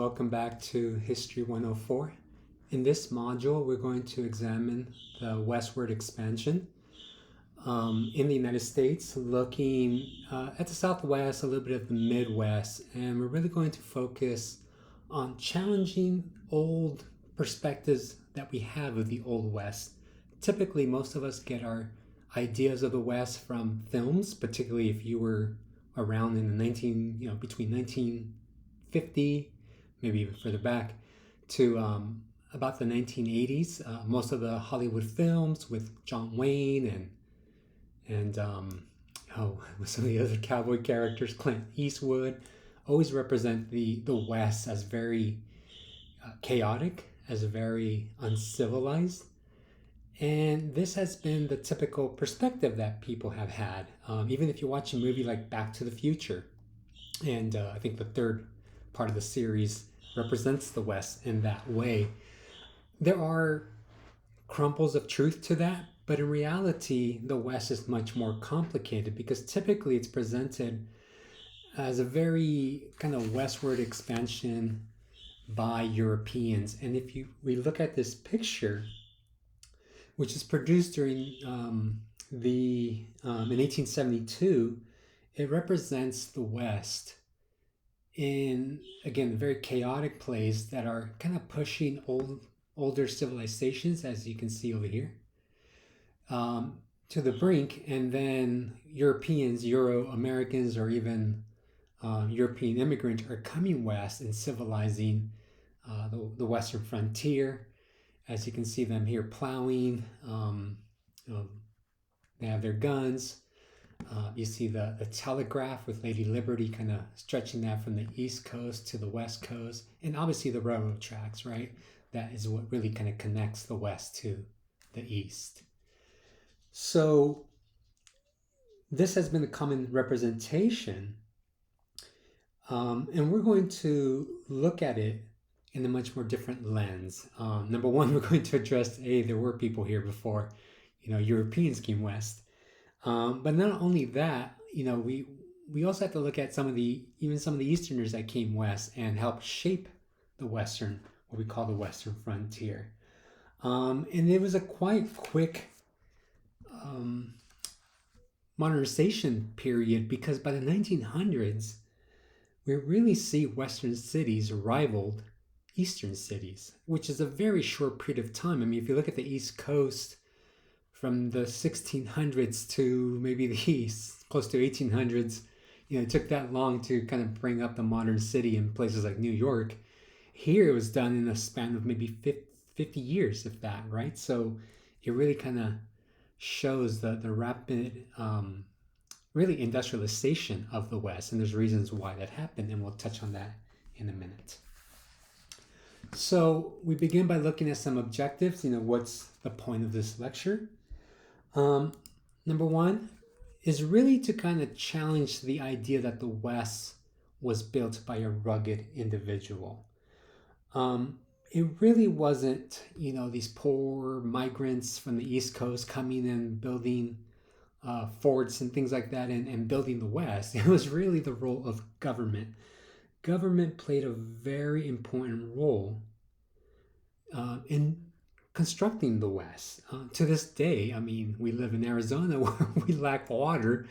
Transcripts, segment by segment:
welcome back to History 104. In this module, we're going to examine the westward expansion in the United States, looking at the Southwest, a little bit of the Midwest, and we're really going to focus on challenging old perspectives that we have of the Old West. Typically, most of us get our ideas of the West from films, particularly if you were around in the between 1950, maybe even further back, to about the 1980s. Most of the Hollywood films with John Wayne and some of the other cowboy characters, Clint Eastwood, always represent the West as very chaotic, as very uncivilized. And this has been the typical perspective that people have had. Even if you watch a movie like Back to the Future, and I think the third part of the series represents the West in that way, there are crumbles of truth to that, but in reality, the West is much more complicated because typically it's presented as a very kind of westward expansion by Europeans. And if we look at this picture, which is produced during in 1872, it represents the West in, again, a very chaotic place that are kind of pushing older civilizations, as you can see over here, to the brink, and then Europeans, Euro-Americans, or even European immigrants are coming west and civilizing the western frontier. As you can see them here plowing, they have their guns. You see the telegraph with Lady Liberty kind of stretching that from the East Coast to the West Coast. And obviously the railroad tracks, right? That is what really kind of connects the West to the East. So this has been a common representation. And we're going to look at it in a much more different lens. Number one, we're going to address, there were people here before, Europeans came west. But not only that, we also have to look at some of the Easterners that came west and helped shape the Western, what we call the Western frontier. And it was a quite quick modernization period, because by the 1900s, we really see Western cities rivaled Eastern cities, which is a very short period of time. I mean, if you look at the East Coast from the 1600s to maybe the close to 1800s, it took that long to kind of bring up the modern city in places like New York. Here it was done in a span of maybe 50 years, if that, right? So it really kind of shows the rapid, really industrialization of the West, and there's reasons why that happened, and we'll touch on that in a minute. So we begin by looking at some objectives. What's the point of this lecture? Number one is really to kind of challenge the idea that the West was built by a rugged individual. It really wasn't, these poor migrants from the East Coast coming and building forts and things like that and building the West. It was really the role of government. Government played a very important role in constructing the West. To this day, I mean, we live in Arizona where we lack water,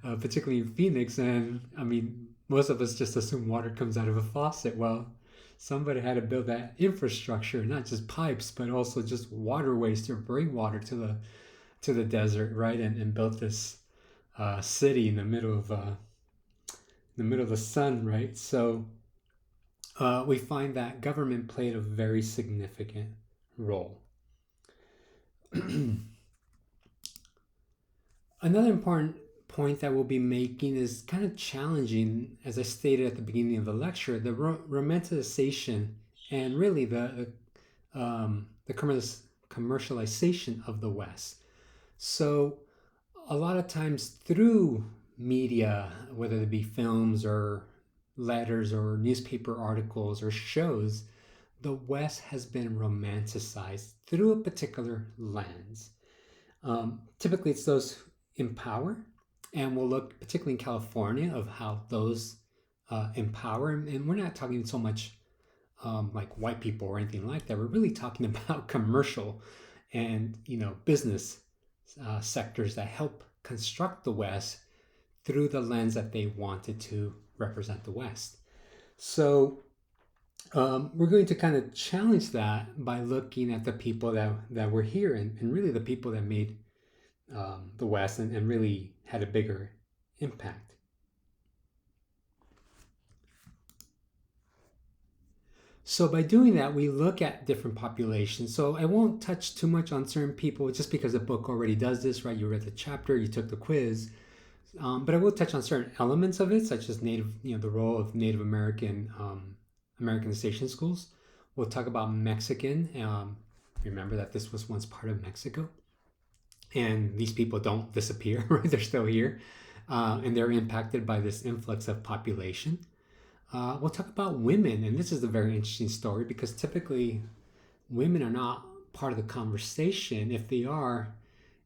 particularly in Phoenix, and I mean, most of us just assume water comes out of a faucet. Well, somebody had to build that infrastructure, not just pipes, but also just waterways to bring water to the desert, right? And built this city in the middle of the sun, right? So we find that government played a very significant role. Another important point that we'll be making is kind of challenging, as I stated at the beginning of the lecture, the romanticization and really the commercialization of the West. So a lot of times through media, whether it be films or letters or newspaper articles or shows, the West has been romanticized through a particular lens. Typically, it's those in power, and we'll look particularly in California of how those empower. And we're not talking so much like white people or anything like that. We're really talking about commercial and business sectors that help construct the West through the lens that they wanted to represent the West. So we're going to kind of challenge that by looking at the people that were here and really the people that made the West and really had a bigger impact. So by doing that, we look at different populations. So I won't touch too much on certain people just because the book already does this, right? You read the chapter, you took the quiz. But I will touch on certain elements of it, such as the role of Native American Americanization schools. We'll talk about Mexican. Remember that this was once part of Mexico. And these people don't disappear, right? They're still here. And they're impacted by this influx of population. We'll talk about women, and this is a very interesting story because typically women are not part of the conversation. If they are,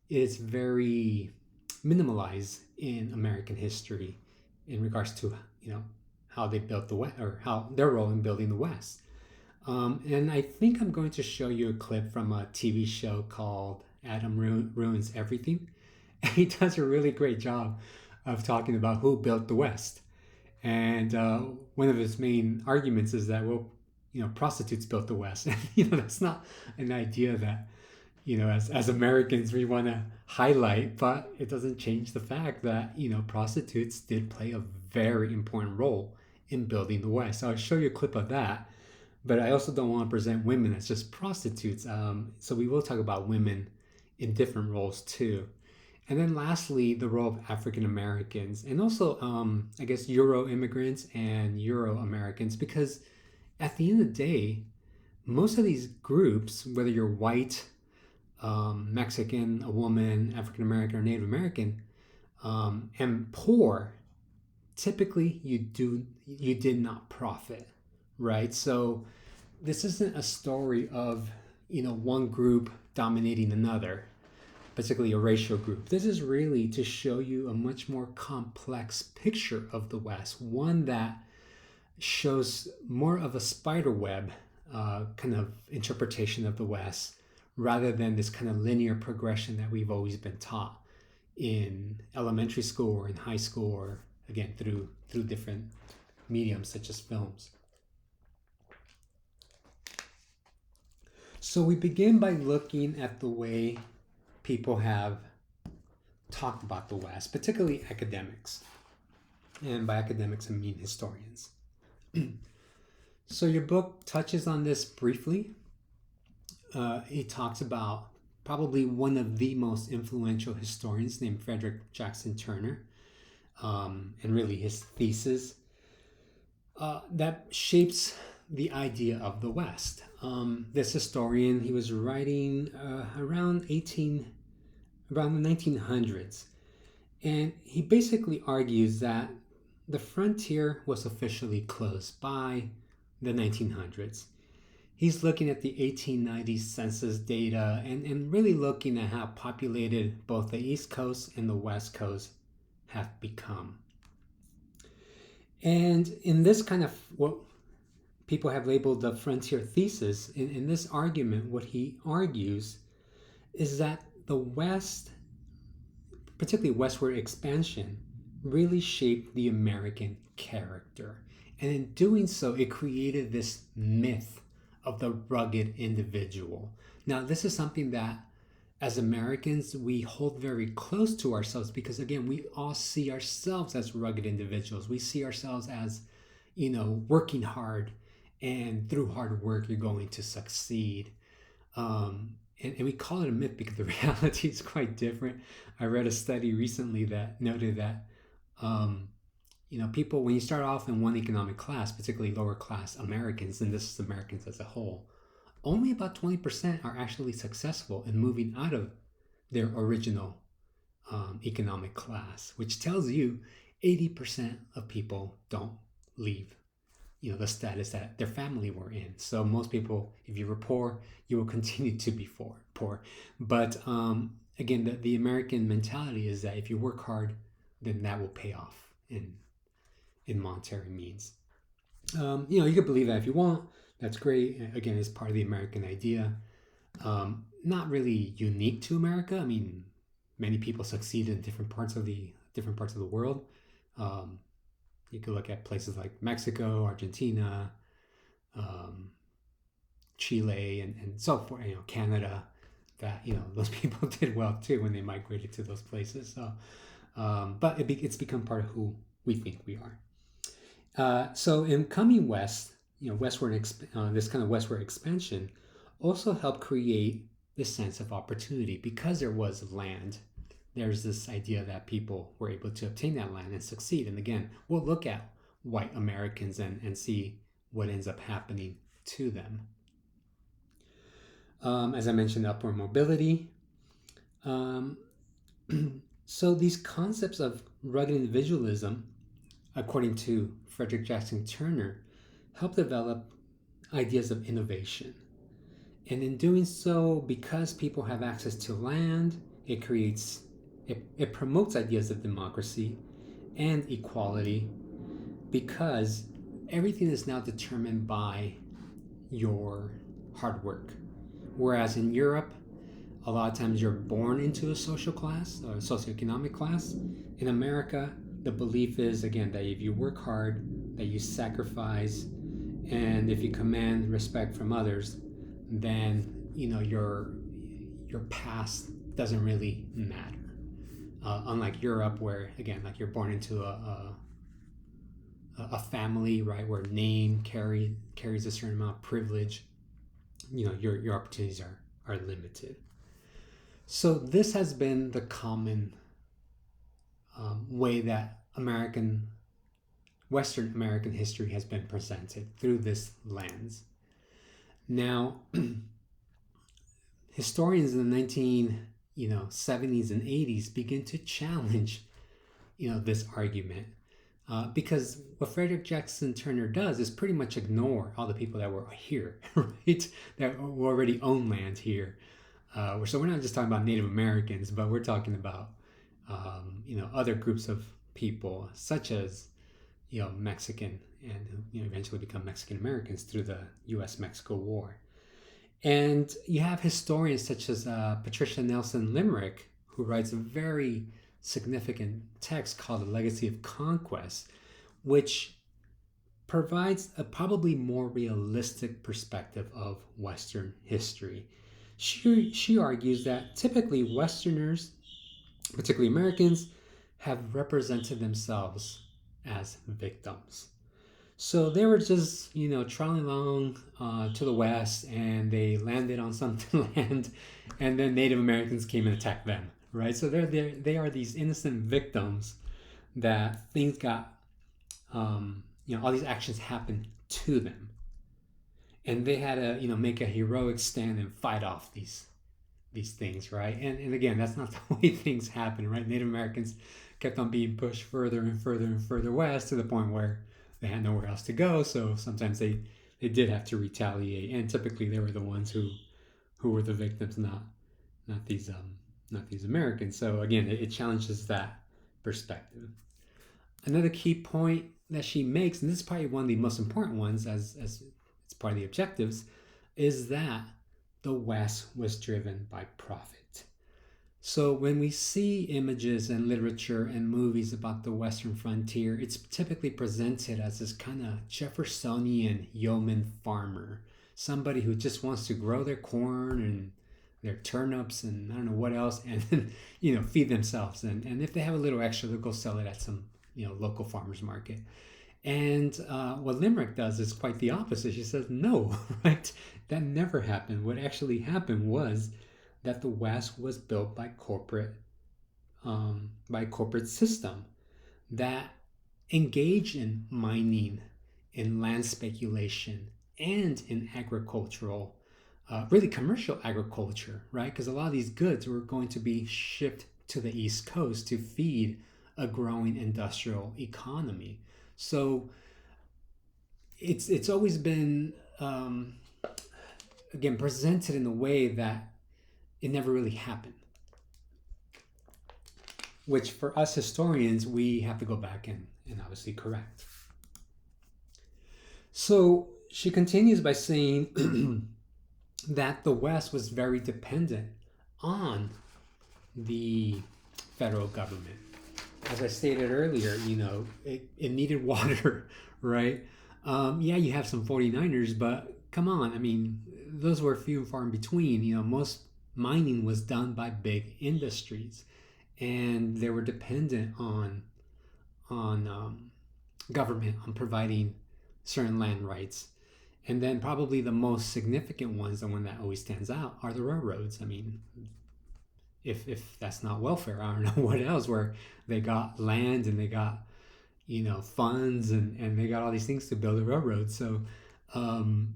it's very minimalized in American history in regards to how they built the West or how their role in building the West. And I think I'm going to show you a clip from a TV show called Adam Ruins Everything. And he does a really great job of talking about who built the West. And one of his main arguments is that, well, prostitutes built the West. And, that's not an idea that, as Americans, we want to highlight, but it doesn't change the fact that, prostitutes did play a very important role in building the West. So I'll show you a clip of that, but I also don't want to present women as just prostitutes. So we will talk about women in different roles too. And then lastly, the role of African Americans and also, I guess, Euro immigrants and Euro Americans, because at the end of the day, most of these groups, whether you're white, Mexican, a woman, African American, or Native American, and poor, typically you did not profit, right? So this isn't a story of one group dominating another, particularly a racial group. This is really to show you a much more complex picture of the West, one that shows more of a spider web kind of interpretation of the West rather than this kind of linear progression that we've always been taught in elementary school or in high school, or again through different mediums such as films. So we begin by looking at the way people have talked about the West, particularly academics. And by academics, I mean historians. So your book touches on this briefly. It talks about probably one of the most influential historians named Frederick Jackson Turner, and really his thesis that shapes the idea of the West. This historian, he was writing around the 1900s, and he basically argues that the frontier was officially closed by the 1900s. He's looking at the 1890 census data and really looking at how populated both the East Coast and the West Coast have become. And in this kind of what people have labeled the frontier thesis, in this argument, what he argues is that the West, particularly westward expansion, really shaped the American character. And in doing so, it created this myth of the rugged individual. Now, this is something that as Americans, we hold very close to ourselves because, again, we all see ourselves as rugged individuals. We see ourselves as, working hard, and through hard work, you're going to succeed. And we call it a myth because the reality is quite different. I read a study recently that noted that, people, when you start off in one economic class, particularly lower class Americans, and this is Americans as a whole, only about 20% are actually successful in moving out of their original economic class, which tells you 80% of people don't leave the status that their family were in. So most people, if you were poor, you will continue to be poor. But again, the American mentality is that if you work hard, then that will pay off in monetary means. You can believe that if you want, That's great. Again, it's part of the American idea. Not really unique to America. I mean, many people succeed in different parts of the world. Um, you could look at places like Mexico, Argentina, um, Chile, and so forth. Canada. That those people did well too when they migrated to those places. So, but it's become part of who we think we are. So in coming west, this kind of westward expansion also helped create this sense of opportunity because there was land. There's this idea that people were able to obtain that land and succeed. And again, we'll look at white Americans and see what ends up happening to them. As I mentioned, upward mobility. Um, so these concepts of rugged individualism, according to Frederick Jackson Turner, help develop ideas of innovation. And in doing so, because people have access to land, it promotes ideas of democracy and equality because everything is now determined by your hard work. Whereas in Europe, a lot of times you're born into a social class or a socioeconomic class. In America, the belief is, again, that if you work hard, that you sacrifice, and if you command respect from others, then your past doesn't really matter. Unlike Europe, where again, like you're born into a family, right, where name carries a certain amount of privilege. Your opportunities are limited. So this has been the common way that Western American history has been presented through this lens. Now, historians in the 1970s and 80s begin to challenge this argument because what Frederick Jackson Turner does is pretty much ignore all the people that were here, right? That already own land here. So we're not just talking about Native Americans, but we're talking about other groups of people such as Mexican and eventually become Mexican Americans through the U.S.-Mexico War. And you have historians such as Patricia Limerick, who writes a very significant text called The Legacy of Conquest, which provides a probably more realistic perspective of Western history. She argues that typically Westerners, particularly Americans, have represented themselves as victims. So they were just, trotting along to the west, and they landed on some land, and then Native Americans came and attacked them, right? So they are these innocent victims that things got, all these actions happened to them, and they had to, make a heroic stand and fight off these things, right? And again, that's not the way things happen, right? Native Americans kept on being pushed further and further and further west to the point where they had nowhere else to go. So sometimes they did have to retaliate, and typically they were the ones who were the victims, not these Americans. So again, it challenges that perspective. Another key point that she makes, and this is probably one of the most important ones, as it's part of the objectives, is that the West was driven by profit. So when we see images and literature and movies about the Western frontier, it's typically presented as this kind of Jeffersonian yeoman farmer, somebody who just wants to grow their corn and their turnips and I don't know what else, and then feed themselves. And if they have a little extra, they'll go sell it at some local farmers market. And what Limerick does is quite the opposite. She says, no, right? That never happened. What actually happened was that the West was built by corporate system that engaged in mining, in land speculation, and in agricultural, really commercial agriculture, right? Because a lot of these goods were going to be shipped to the East Coast to feed a growing industrial economy. So it's always been again presented in a way that it never really happened, which for us historians we have to go back and obviously correct. So she continues by saying that the West was very dependent on the federal government. As I stated earlier, it needed water, right? Yeah, you have some 49ers, but come on, I mean, those were few and far in between. Most mining was done by big industries, and they were dependent on government on providing certain land rights. And then probably the most significant ones, the one that always stands out, are the railroads. I mean, if that's not welfare, I don't know what else. Where they got land and they got funds and they got all these things to build a railroad. So um,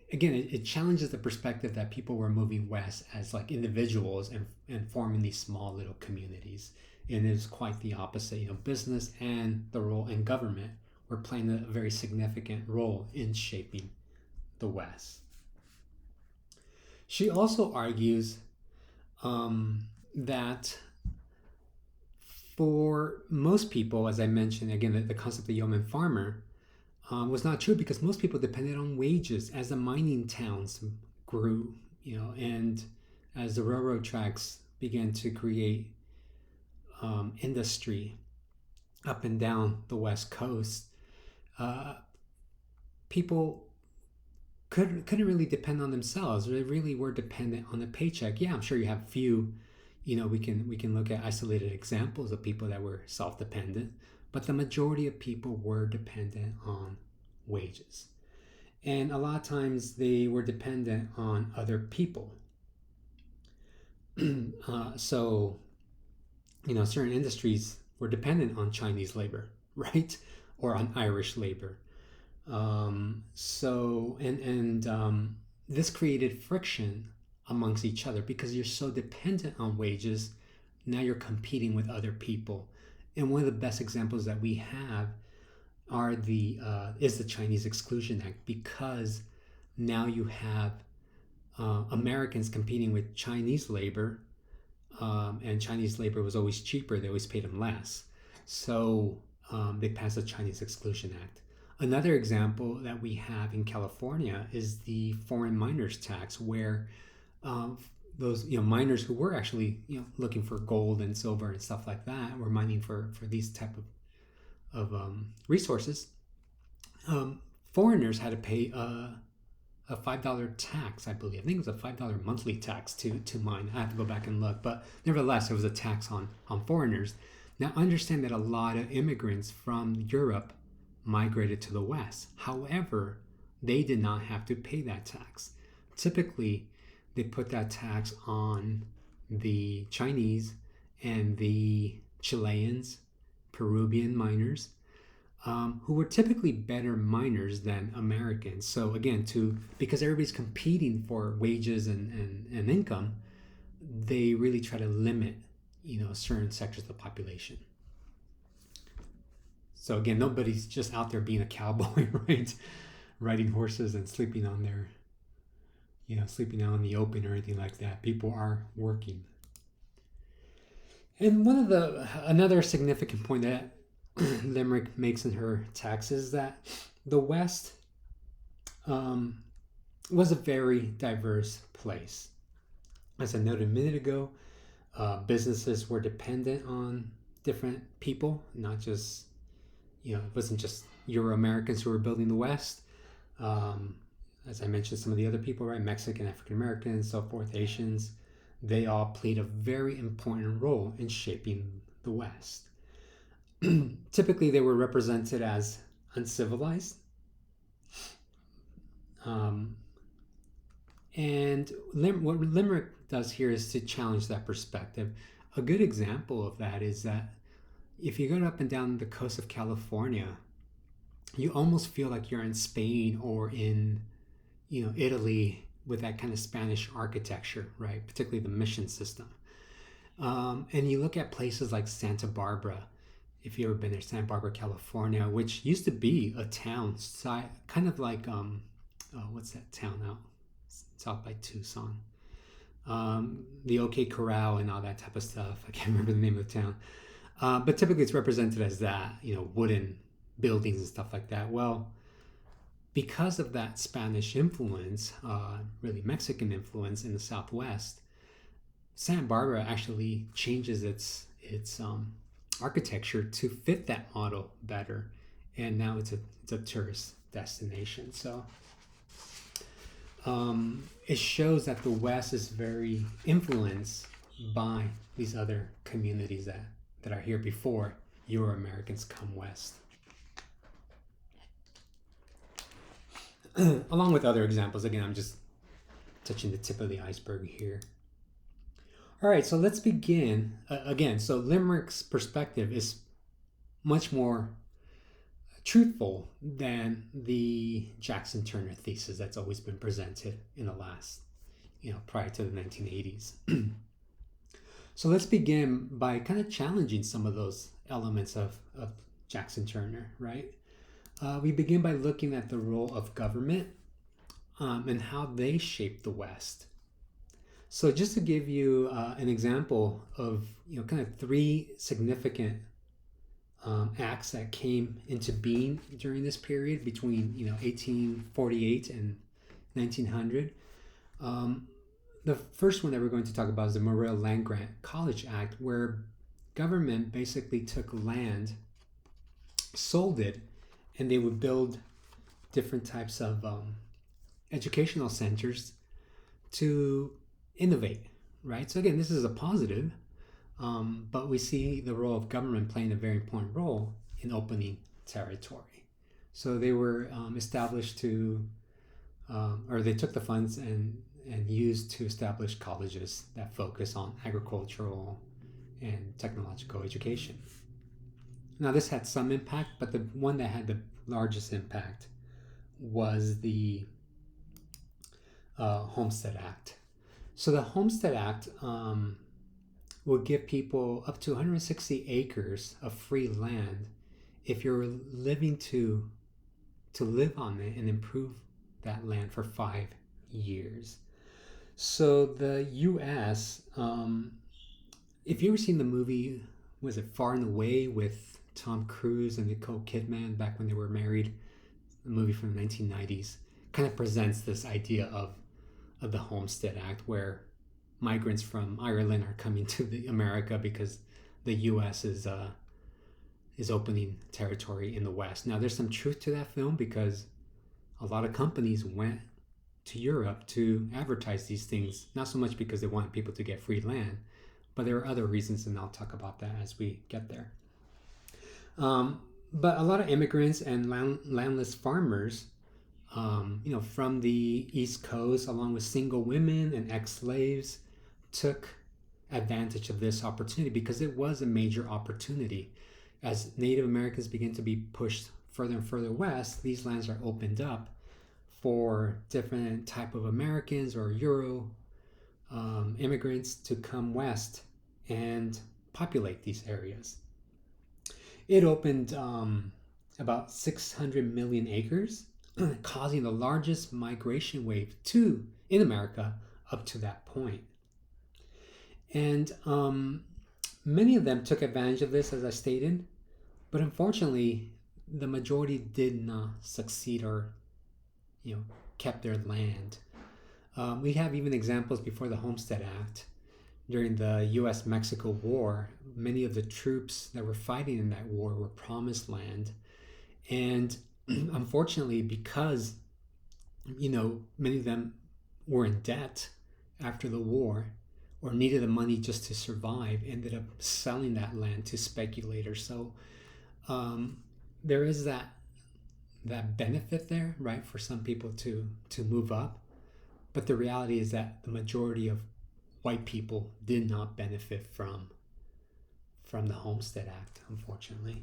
it challenges the perspective that people were moving west as like individuals and forming these small little communities. And it's quite the opposite. Business and the role in government were playing a very significant role in shaping the West. She also argues that for most people, as I mentioned, again, the concept of yeoman farmer was not true because most people depended on wages as the mining towns grew, and as the railroad tracks began to create industry up and down the West Coast, people couldn't really depend on themselves. They really were dependent on the paycheck. Yeah, I'm sure you have few. We can look at isolated examples of people that were self-dependent, but the majority of people were dependent on wages, and a lot of times they were dependent on other people. So, certain industries were dependent on Chinese labor, right, or on Irish labor. This created friction amongst each other because you're so dependent on wages. Now you're competing with other people, and one of the best examples that we have is the Chinese Exclusion Act, because now you have Americans competing with Chinese labor, and Chinese labor was always cheaper. They always paid them less, so they passed the Chinese Exclusion Act. Another example that we have in California is the foreign miners tax, where those miners who were actually looking for gold and silver and stuff like that, were mining for these type of resources. Foreigners had to pay a $5 tax, I believe. I think it was a $5 monthly tax to mine. I have to go back and look, but nevertheless, there was a tax on foreigners. Now, understand that a lot of immigrants from Europe migrated to the West. However, they did not have to pay that tax. Typically, they put that tax on the Chinese and the Chileans, Peruvian miners, who were typically better miners than Americans. So again, because everybody's competing for wages and income, they really try to limit certain sectors of the population. So again, nobody's just out there being a cowboy, right? Riding horses and sleeping out in the open or anything like that. People are working. And another significant point that Limerick makes in her text is that the West was a very diverse place. As I noted a minute ago, businesses were dependent on different people, not just it wasn't just Euro-Americans who were building the West. As I mentioned, some of the other people, right? Mexican, African Americans, so forth, Asians, they all played a very important role in shaping the West. Typically, they were represented as uncivilized. And what Limerick does here is to challenge that perspective. A good example of that is that if you go up and down the coast of California, you almost feel like you're in Spain or in, Italy, with that kind of Spanish architecture, right? Particularly the mission system. And you look at places like Santa Barbara, if you've ever been there, Santa Barbara, California, which used to be a town, kind of like, what's that town out south by Tucson? The OK Corral and all that type of stuff. I can't remember the name of the town. But typically it's represented as that, wooden buildings and stuff like that. Well, because of that Spanish influence, really Mexican influence in the Southwest, Santa Barbara actually changes its architecture to fit that model better, and now it's a tourist destination. So it shows that the West is very influenced by these other communities that are here before Euro Americans come west. Along with other examples, again, I'm just touching the tip of the iceberg here. All right, so let's begin again. So Limerick's perspective is much more truthful than the Jackson Turner thesis that's always been presented in the last, prior to the 1980s. So let's begin by kind of challenging some of those elements of Jackson Turner, right? We begin by looking at the role of government and how they shape the West. So just to give you an example of kind of three significant acts that came into being during this period between 1848 and 1900. The first one that we're going to talk about is the Morrill Land Grant College Act, where government basically took land, sold it, and they would build different types of educational centers to innovate, right? So again, this is a positive, but we see the role of government playing a very important role in opening territory. So they were established to, or they took the funds and used to establish colleges that focus on agricultural and technological education. Now this had some impact, but the one that had the largest impact was the Homestead Act. So the Homestead Act will give people up to 160 acres of free land if you're living to live on it and improve that land for 5 years. So the U.S., if you ever seen the movie, was it Far and Away with Tom Cruise and Nicole Kidman back when they were married, a movie from the 1990s, kind of presents this idea of the Homestead Act, where migrants from Ireland are coming to America because the U.S. is opening territory in the West. Now, there's some truth to that film because a lot of companies went to Europe to advertise these things, not so much because they wanted people to get free land, but there are other reasons, and I'll talk about that as we get there. But a lot of immigrants and landless farmers, from the East Coast, along with single women and ex-slaves, took advantage of this opportunity because it was a major opportunity. As Native Americans begin to be pushed further and further west, these lands are opened up for different type of Americans or Euro immigrants to come west and populate these areas. It opened about 600 million acres, causing the largest migration wave in America up to that point. And many of them took advantage of this, as I stated, but unfortunately, the majority did not succeed or, kept their land. We have even examples before the Homestead Act. During the U.S.-Mexico War, many of the troops that were fighting in that war were promised land. And unfortunately, because, many of them were in debt after the war or needed the money just to survive, ended up selling that land to speculators. So there is that benefit there, right, for some people to move up. But the reality is that the majority of white people did not benefit from the Homestead Act, unfortunately.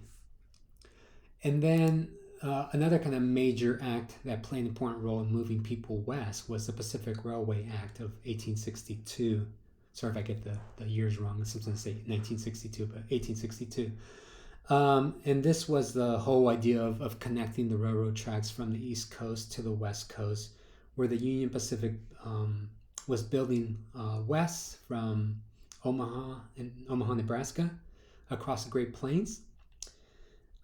And then another kind of major act that played an important role in moving people west was the Pacific Railway Act of 1862. Sorry if I get the years wrong. I'm supposed to say 1962, but 1862. And this was the whole idea of connecting the railroad tracks from the East Coast to the West Coast, where the Union Pacific was building west from Omaha, Nebraska, across the Great Plains.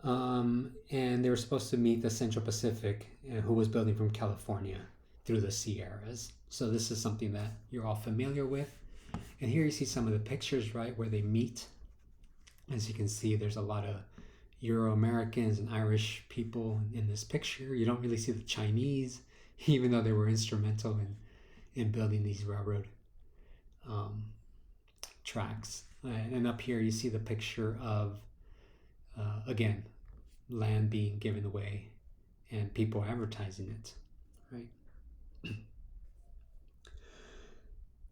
And they were supposed to meet the Central Pacific, who was building from California through the Sierras. So this is something that you're all familiar with. And here you see some of the pictures, right, where they meet. As you can see, there's a lot of Euro-Americans and Irish people in this picture. You don't really see the Chinese, even though they were instrumental in building these railroad tracks. And up here you see the picture of, again, land being given away and people advertising it, right?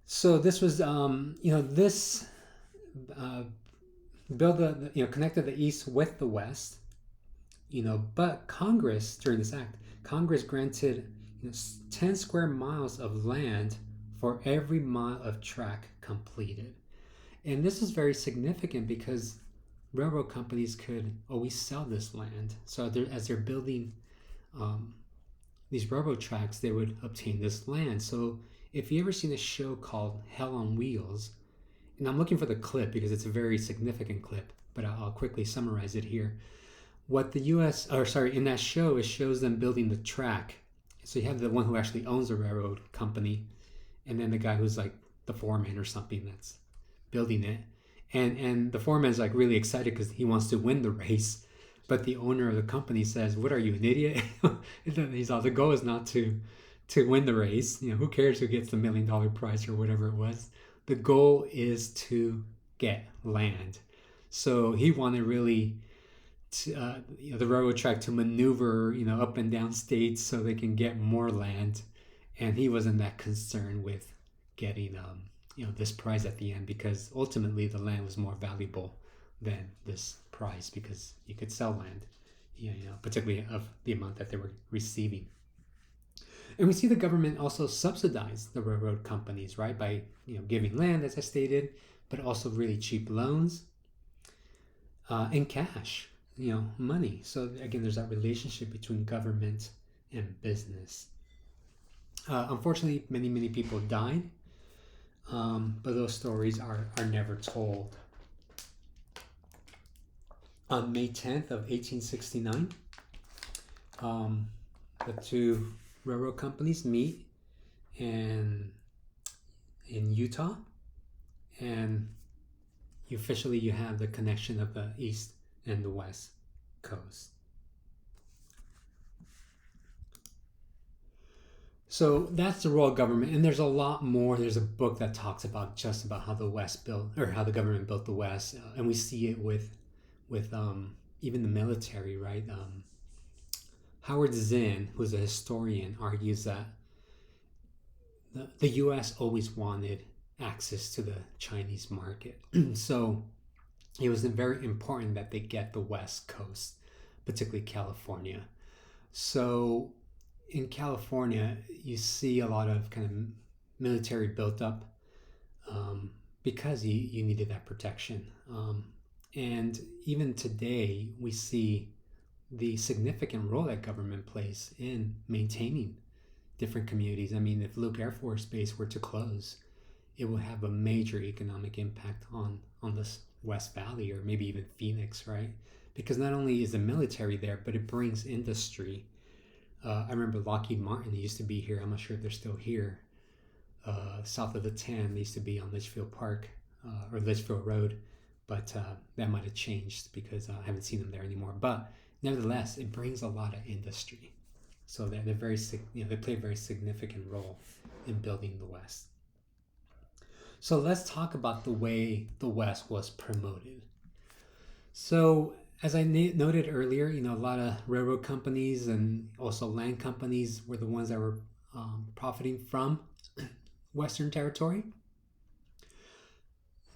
So this was, this connected the East with the West, but Congress, during this act, Congress granted 10 square miles of land for every mile of track completed. And this is very significant because railroad companies could always sell this land. So as they're building these railroad tracks, they would obtain this land. So if you ever seen a show called Hell on Wheels, and I'm looking for the clip because it's a very significant clip, but I'll quickly summarize it here. What the in that show, it shows them building the track. So you have the one who actually owns the railroad company, and then the guy who's like the foreman or something that's building it. And the foreman's like really excited because he wants to win the race. But the owner of the company says, "What are you, an idiot?" He's all, the goal is not to win the race. Who cares who gets the $1 million prize or whatever it was? The goal is to get land. So he wanted really the railroad track to maneuver, up and down states so they can get more land. And he wasn't that concerned with getting, this prize at the end, because ultimately the land was more valuable than this prize because you could sell land, particularly of the amount that they were receiving. And we see the government also subsidize the railroad companies, right, by giving land, as I stated, but also really cheap loans and cash, money. So again, there's that relationship between government and business. Unfortunately, many people died, but those stories are never told. On May 10th of 1869, the two railroad companies meet in Utah, and officially you have the connection of the East and the West Coast. So that's the royal government, and there's a lot more. There's a book that talks about just about how the West built, or how the government built the West, and we see it with even the military, right? Howard Zinn, who's a historian, argues that the U.S. always wanted access to the Chinese market. So it was very important that they get the West Coast, particularly California. So in California, you see a lot of kind of military built up because you needed that protection. And even today, we see the significant role that government plays in maintaining different communities. I mean, if Luke Air Force Base were to close, it will have a major economic impact on this West Valley, or maybe even Phoenix, right? Because not only is the military there, but it brings industry. I remember Lockheed Martin, they used to be here. I'm not sure if they're still here. South of the 10, they used to be on Litchfield Park or Litchfield Road, but that might have changed because I haven't seen them there anymore. But nevertheless, it brings a lot of industry. So they're very, they play a very significant role in building the West. So let's talk about the way the West was promoted. So as I noted earlier, a lot of railroad companies and also land companies were the ones that were profiting from Western territory.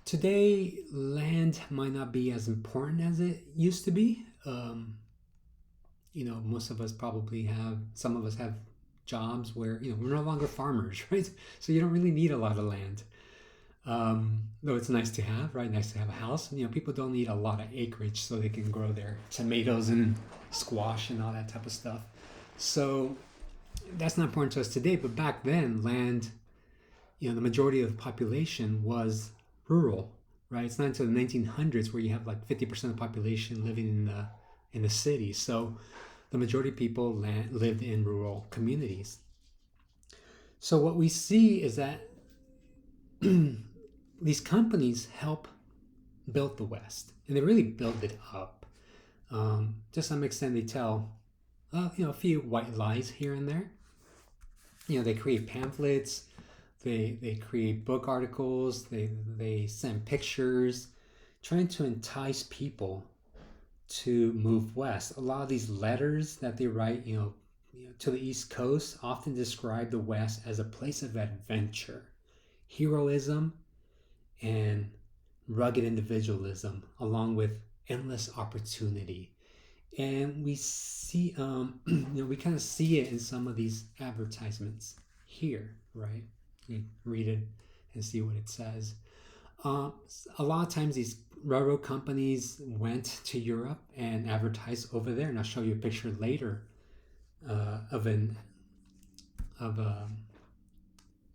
Today, land might not be as important as it used to be. Most of us probably some of us have jobs where, we're no longer farmers, right? So you don't really need a lot of land. Though it's nice to have, right? Nice to have a house. People don't need a lot of acreage so they can grow their tomatoes and squash and all that type of stuff. So that's not important to us today. But back then, land, the majority of the population was rural, right? It's not until the 1900s where you have like 50% of the population living in the city. So the majority of people lived in rural communities. So what we see is that these companies help build the West, and they really build it up. To some extent, they tell a few white lies here and there. They create pamphlets, they create book articles, they send pictures, trying to entice people to move west. A lot of these letters that they write, to the East Coast often describe the West as a place of adventure, heroism, and rugged individualism, along with endless opportunity. And we see, we kind of see it in some of these advertisements here, right? You read it and see what it says. A lot of times these railroad companies went to Europe and advertised over there, and I'll show you a picture later of a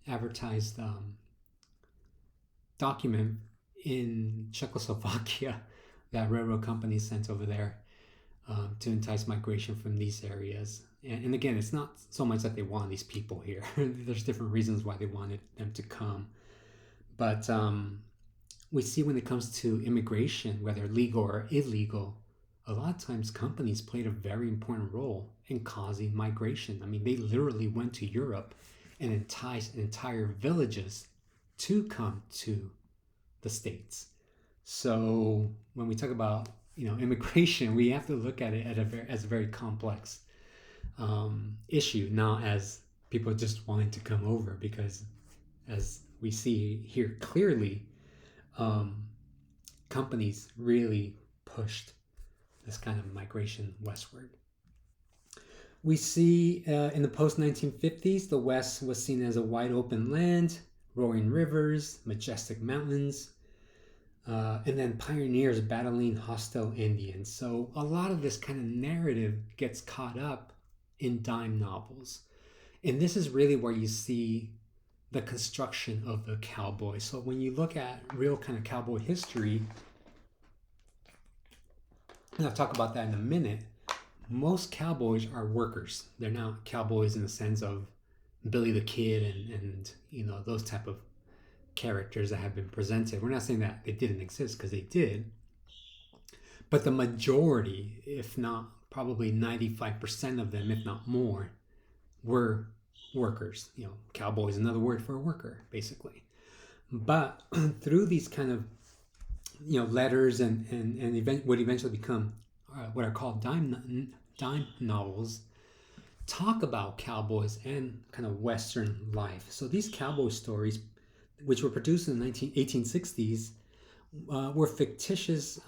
advertised document in Czechoslovakia that railroad companies sent over there to entice migration from these areas. And again, it's not so much that they want these people here. There's different reasons why they wanted them to come. But we see when it comes to immigration, whether legal or illegal, a lot of times companies played a very important role in causing migration. I mean, they literally went to Europe and enticed entire villages to come to the States. So when we talk about immigration, we have to look at it as a very complex issue, not as people just wanting to come over, because as we see here clearly, companies really pushed this kind of migration westward. We see in the post-1950s, the West was seen as a wide open land, roaring rivers, majestic mountains, and then pioneers battling hostile Indians. So a lot of this kind of narrative gets caught up in dime novels. And this is really where you see the construction of the cowboy. So when you look at real kind of cowboy history, and I'll talk about that in a minute, most cowboys are workers. They're not cowboys in the sense of Billy the Kid and those type of characters that have been presented. We're not saying that they didn't exist, because they did. But the majority, if not probably 95% of them, if not more, were workers. Cowboy is another word for a worker, basically. But through these kind of letters and would eventually become what are called dime novels, talk about cowboys and kind of Western life. So these cowboy stories, which were produced in the 1860s, were fictitious.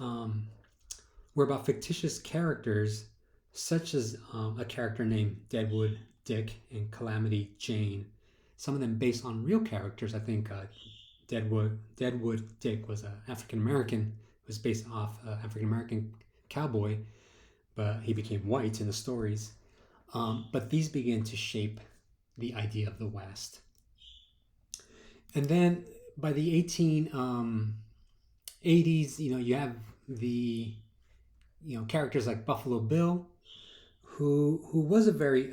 Were about fictitious characters, such as a character named Deadwood Dick and Calamity Jane. Some of them based on real characters. I think Deadwood Dick was an African American. Was based off African American cowboy, but he became white in the stories. But these began to shape the idea of the West. And then by the 1880s, you have the characters like Buffalo Bill, who was a very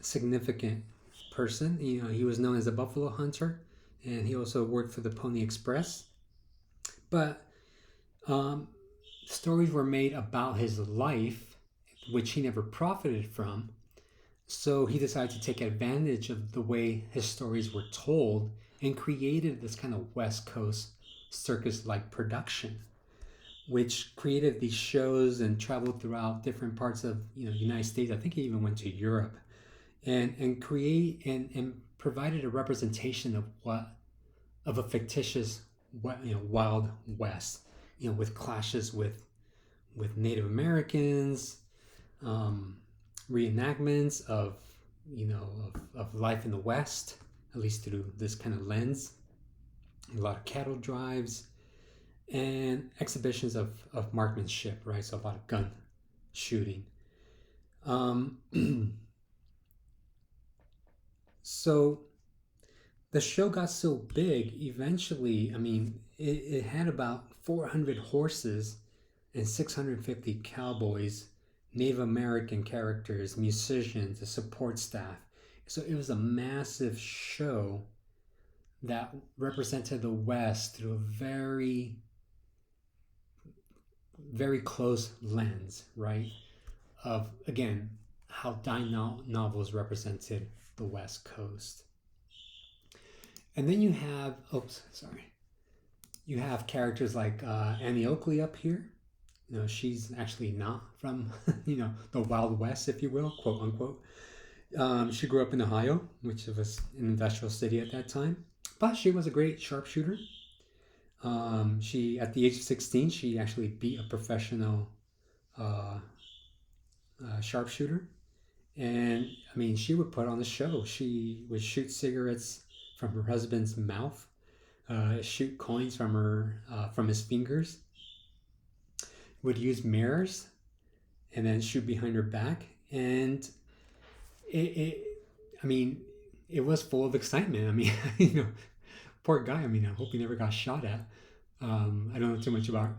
significant person. He was known as a buffalo hunter, and he also worked for the Pony Express. But stories were made about his life, which he never profited from. So he decided to take advantage of the way his stories were told and created this kind of West Coast circus-like production, which created these shows and traveled throughout different parts of the United States. I think he even went to Europe, and provided a representation of a fictitious Wild West, with clashes with Native Americans, reenactments of life in the West, at least through this kind of lens. A lot of cattle drives and exhibitions of marksmanship, right? So a lot of gun shooting. So the show got so big, eventually, it had about 400 horses and 650 cowboys, Native American characters, musicians, a support staff. So it was a massive show that represented the West through a very, very close lens, right? Of, again, how dime novels represented the West Coast. And then you have, you have characters like Annie Oakley up here. You know, she's actually not from, the Wild West, if you will, quote unquote. She grew up in Ohio, which was an industrial city at that time. But she was a great sharpshooter. She, at the age of 16, she actually beat a professional uh, sharpshooter. And I mean, she would put on the show. She would shoot cigarettes from her husband's mouth, shoot coins from his fingers. Would use mirrors, and then shoot behind her back. And it I mean, it was full of excitement. I mean, poor guy. I mean, I hope he never got shot at. I don't know too much about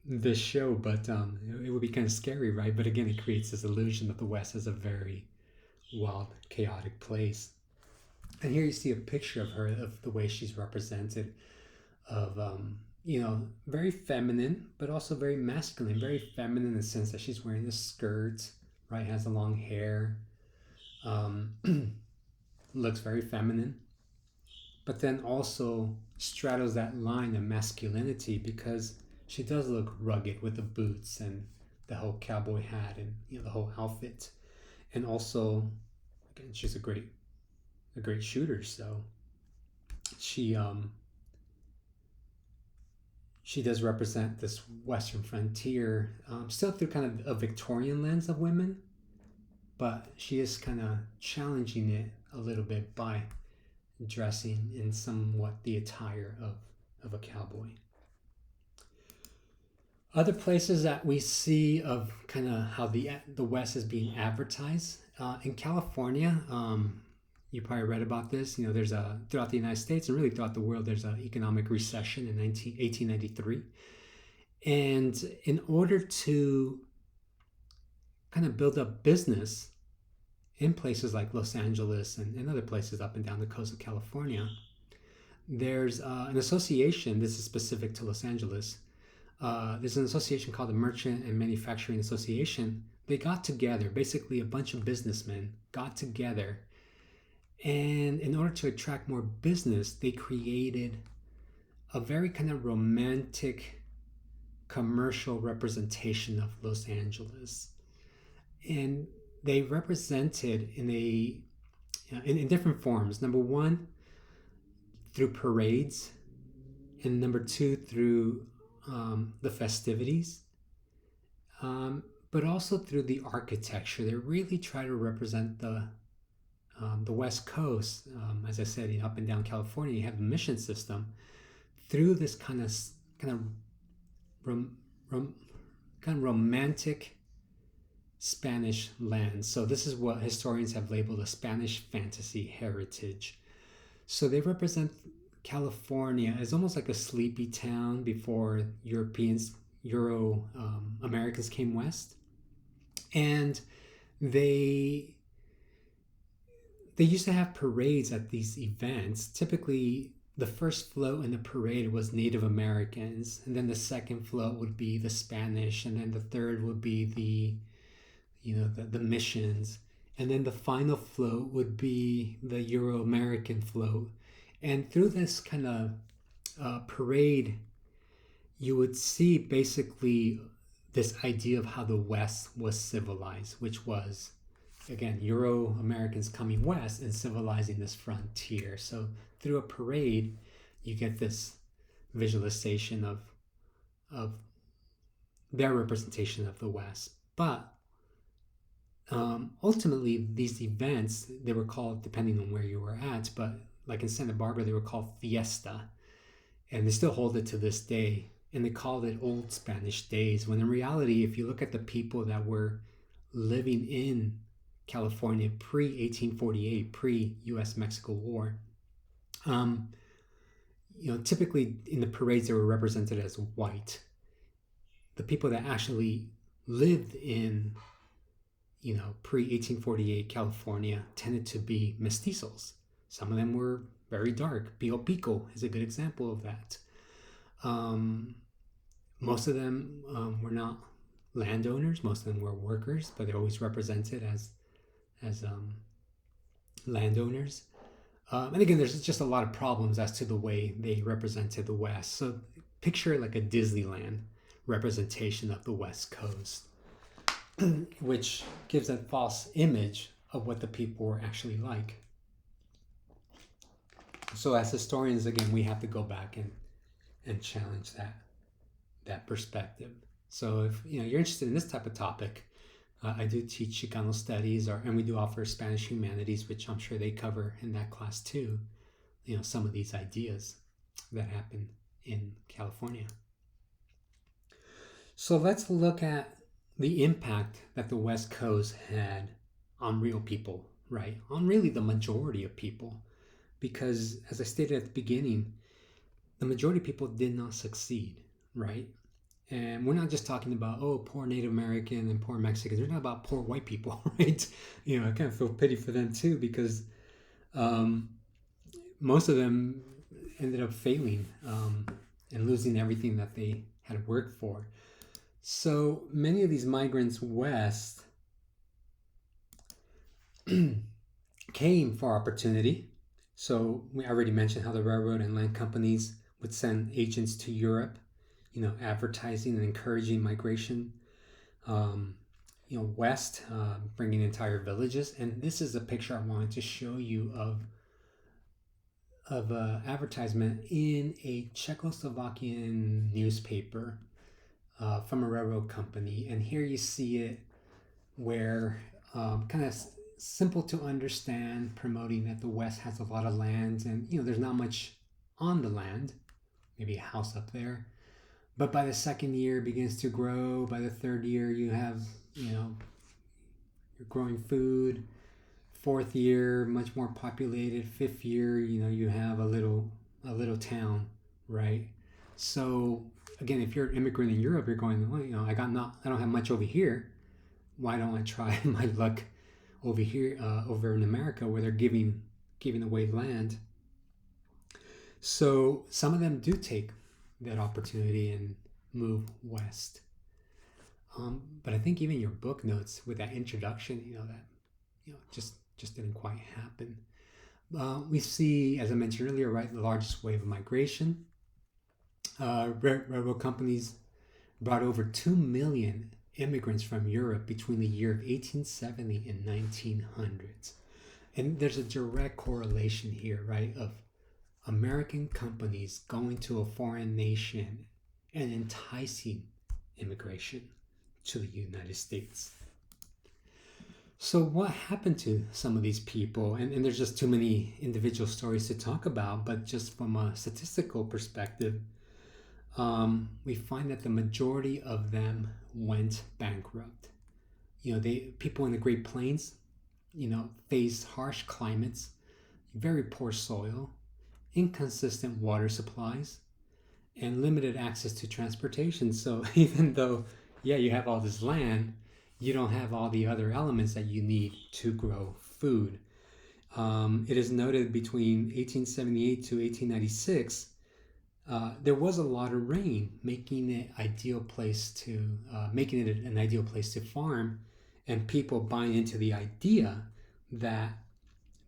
this show, but it would be kind of scary, right? But again, it creates this illusion that the West is a very wild, chaotic place. And here you see a picture of her, of the way she's represented, of very feminine, but also very masculine. Very feminine in the sense that she's wearing a skirt, right? Has the long hair, looks very feminine, but then also straddles that line of masculinity because she does look rugged with the boots and the whole cowboy hat and the whole outfit. And also, again, she's a great shooter. So she does represent this Western frontier, still through kind of a Victorian lens of women, but she is kind of challenging it a little bit by dressing in somewhat the attire of a cowboy. Other places that we see of kind of how the West is being advertised in California. You probably read about this. There's throughout the United States and really throughout the world, there's an economic recession in 1893. And in order to kind of build up business in places like Los Angeles and other places up and down the coast of California, there's an association. This is specific to Los Angeles. There's an association called the Merchant and Manufacturing Association. They got together, basically a bunch of businessmen got together, and in order to attract more business, they created a very kind of romantic commercial representation of Los Angeles. And they represented in different forms. Number one, through parades, and number two, through the festivities, but also through the architecture. They really try to represent the West Coast. As I said, up and down California, you have the mission system through this kind of romantic Spanish land. So this is what historians have labeled a Spanish fantasy heritage. So they represent California as almost like a sleepy town before Euro-Americans came west. And they used to have parades at these events. Typically, the first float in the parade was Native Americans, and then the second float would be the Spanish, and then the third would be the missions, and then the final float would be the Euro-American float. And through this kind of parade, you would see basically this idea of how the West was civilized, which was, again, Euro-Americans coming west and civilizing this frontier. So through a parade, you get this visualization of their representation of the West. But ultimately, these events, they were called, depending on where you were at, but like in Santa Barbara, they were called fiesta. And they still hold it to this day. And they called it Old Spanish Days, when in reality, if you look at the people that were living in California pre-1848, pre-U.S.-Mexico War, typically in the parades they were represented as white. the people that actually lived in, pre-1848 California tended to be mestizos. Some of them were very dark. Pio Pico is a good example of that. Most of them were not landowners. Most of them were workers, but they're always represented as landowners. And again, there's just a lot of problems as to the way they represented the West. So picture like a Disneyland representation of the West Coast, which gives a false image of what the people were actually like. So as historians, again, we have to go back and challenge that perspective. So if you're interested in this type of topic, I do teach Chicano studies, and we do offer Spanish humanities, which I'm sure they cover in that class too. Some of these ideas that happen in California. So let's look at the impact that the West Coast had on real people, right? On really the majority of people. Because as I stated at the beginning, the majority of people did not succeed, right? And we're not just talking about, poor Native American and poor Mexicans. We're not about poor white people, right? I kind of feel pity for them too, because most of them ended up failing and losing everything that they had worked for. So many of these migrants west came for opportunity. So we already mentioned how the railroad and land companies would send agents to Europe, advertising and encouraging migration, west, bringing entire villages. And this is a picture I wanted to show you of an advertisement in a Czechoslovakian newspaper from a railroad company. And here you see it where kind of simple to understand, promoting that the West has a lot of land and, there's not much on the land, maybe a house up there. But by the second year, it begins to grow. By the third year, you have, you're growing food. Fourth year, much more populated. Fifth year, you have a little town, right? So again, if you're an immigrant in Europe, you're going, well, I don't have much over here. Why don't I try my luck over here, over in America, where they're giving away land? So some of them do take that opportunity and move west. But I think even your book notes with that introduction, that just didn't quite happen. We see, as I mentioned earlier, right, the largest wave of migration. Railroad companies brought over 2 million immigrants from Europe between the year of 1870 and 1900s. And there's a direct correlation here, right, of American companies going to a foreign nation and enticing immigration to the United States. So what happened to some of these people? And there's just too many individual stories to talk about, but just from a statistical perspective, we find that the majority of them went bankrupt. People in the Great Plains, faced harsh climates, very poor soil, inconsistent water supplies, and limited access to transportation. So even though, you have all this land, you don't have all the other elements that you need to grow food. It is noted between 1878 to 1896, there was a lot of rain, making it an ideal place to farm, and people buying into the idea that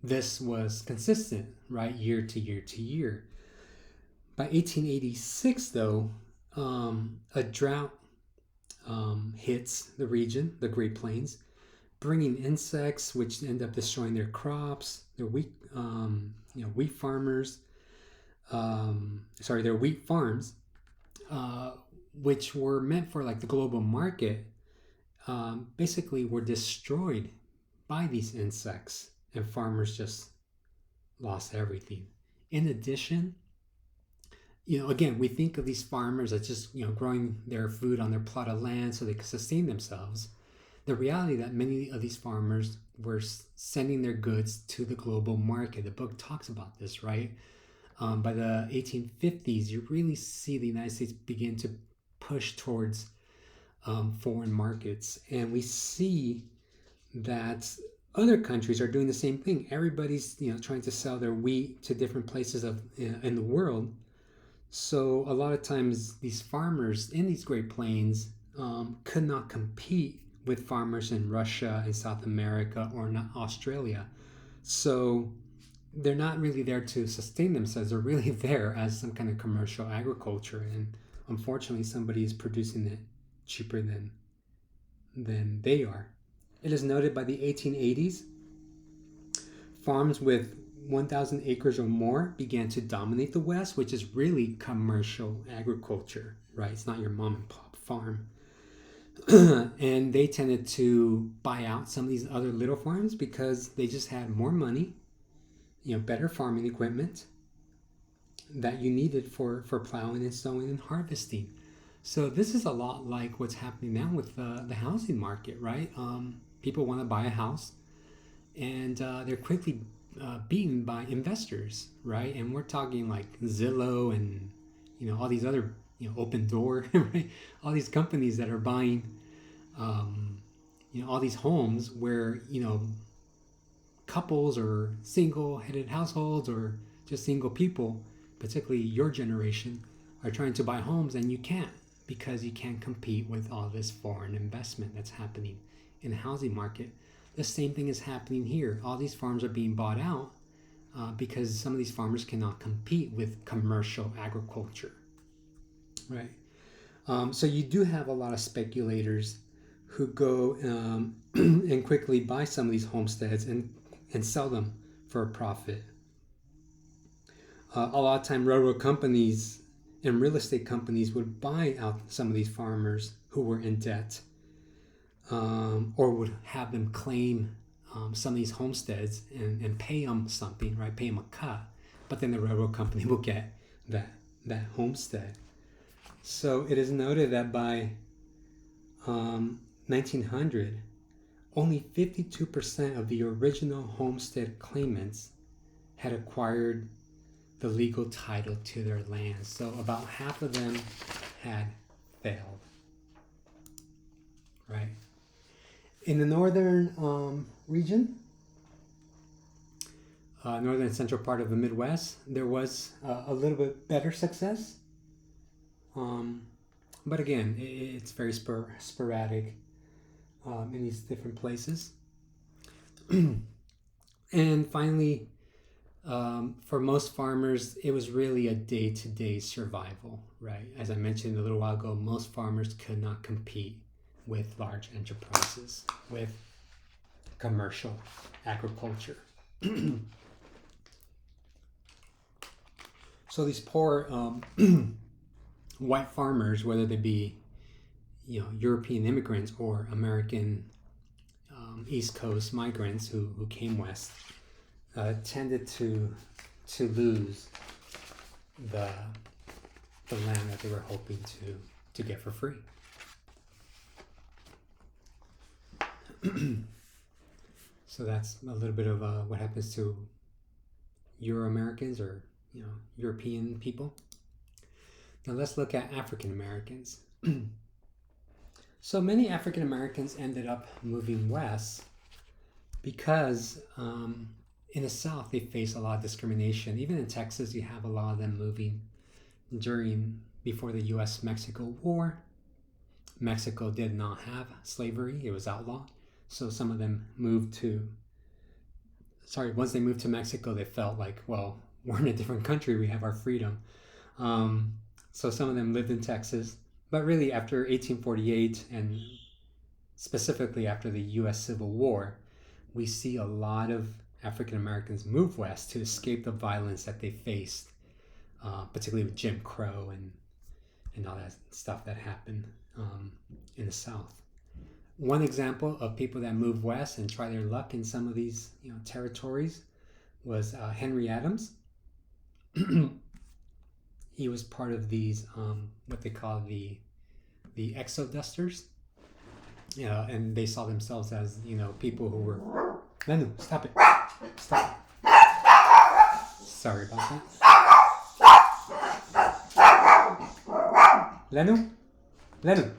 this was consistent, right, year to year to year. By 1886, though, a drought hits the region, the Great Plains, bringing insects which end up destroying their crops. Their wheat farms, which were meant for like the global market, basically were destroyed by these insects, and farmers just lost everything. In addition, again, we think of these farmers as just, growing their food on their plot of land so they could sustain themselves. The reality that many of these farmers were sending their goods to the global market. The book talks about this, right? By the 1850s, you really see the United States begin to push towards foreign markets. And we see that other countries are doing the same thing. Everybody's trying to sell their wheat to different places in the world. So a lot of times these farmers in these Great Plains could not compete with farmers in Russia and South America or not Australia. So they're not really there to sustain themselves. They're really there as some kind of commercial agriculture. And unfortunately, somebody is producing it cheaper than they are. It is noted by the 1880s, farms with 1,000 acres or more began to dominate the West, which is really commercial agriculture, right? It's not your mom and pop farm. And they tended to buy out some of these other little farms because they just had more money, better farming equipment that you needed for plowing and sowing and harvesting. So this is a lot like what's happening now with the housing market, right? People want to buy a house, and they're quickly beaten by investors, right? And we're talking like Zillow and all these other Open Door, right? All these companies that are buying all these homes where couples or single-headed households or just single people, particularly your generation, are trying to buy homes, and you can't, because you can't compete with all this foreign investment that's happening in the housing market. The same thing is happening here. All these farms are being bought out because some of these farmers cannot compete with commercial agriculture, right? So you do have a lot of speculators who go and quickly buy some of these homesteads and sell them for a profit. A lot of time railroad companies and real estate companies would buy out some of these farmers who were in debt, or would have them claim some of these homesteads and pay them something, right? Pay them a cut, but then the railroad company will get that homestead. So it is noted that by 1900, only 52% of the original homestead claimants had acquired the legal title to their land. So about half of them had failed, right? In the northern region, northern central part of the Midwest, there was a little bit better success. But again, it's very sporadic in these different places. And finally, for most farmers, it was really a day-to-day survival, right? As I mentioned a little while ago, most farmers could not compete with large enterprises, with commercial agriculture. So these poor white farmers, whether they be European immigrants or American East Coast migrants who came west, tended to lose the land that they were hoping to get for free. So that's a little bit of what happens to Euro-Americans or European people. Now let's look at African Americans. So many African Americans ended up moving west because in the South they face a lot of discrimination. Even in Texas, you have a lot of them moving before the U.S.-Mexico War. Mexico did not have slavery; it was outlawed. So some of them once they moved to Mexico, they felt like, well, we're in a different country, we have our freedom. So some of them lived in Texas, but really after 1848 and specifically after the U.S. Civil War, we see a lot of African Americans move west to escape the violence that they faced, particularly with Jim Crow and all that stuff that happened in the South. One example of people that moved west and try their luck in some of these territories was Henry Adams. He was part of these what they call the exodusters, and they saw themselves as people who were. Lenu, stop it! Stop it! Sorry about that. Lenu.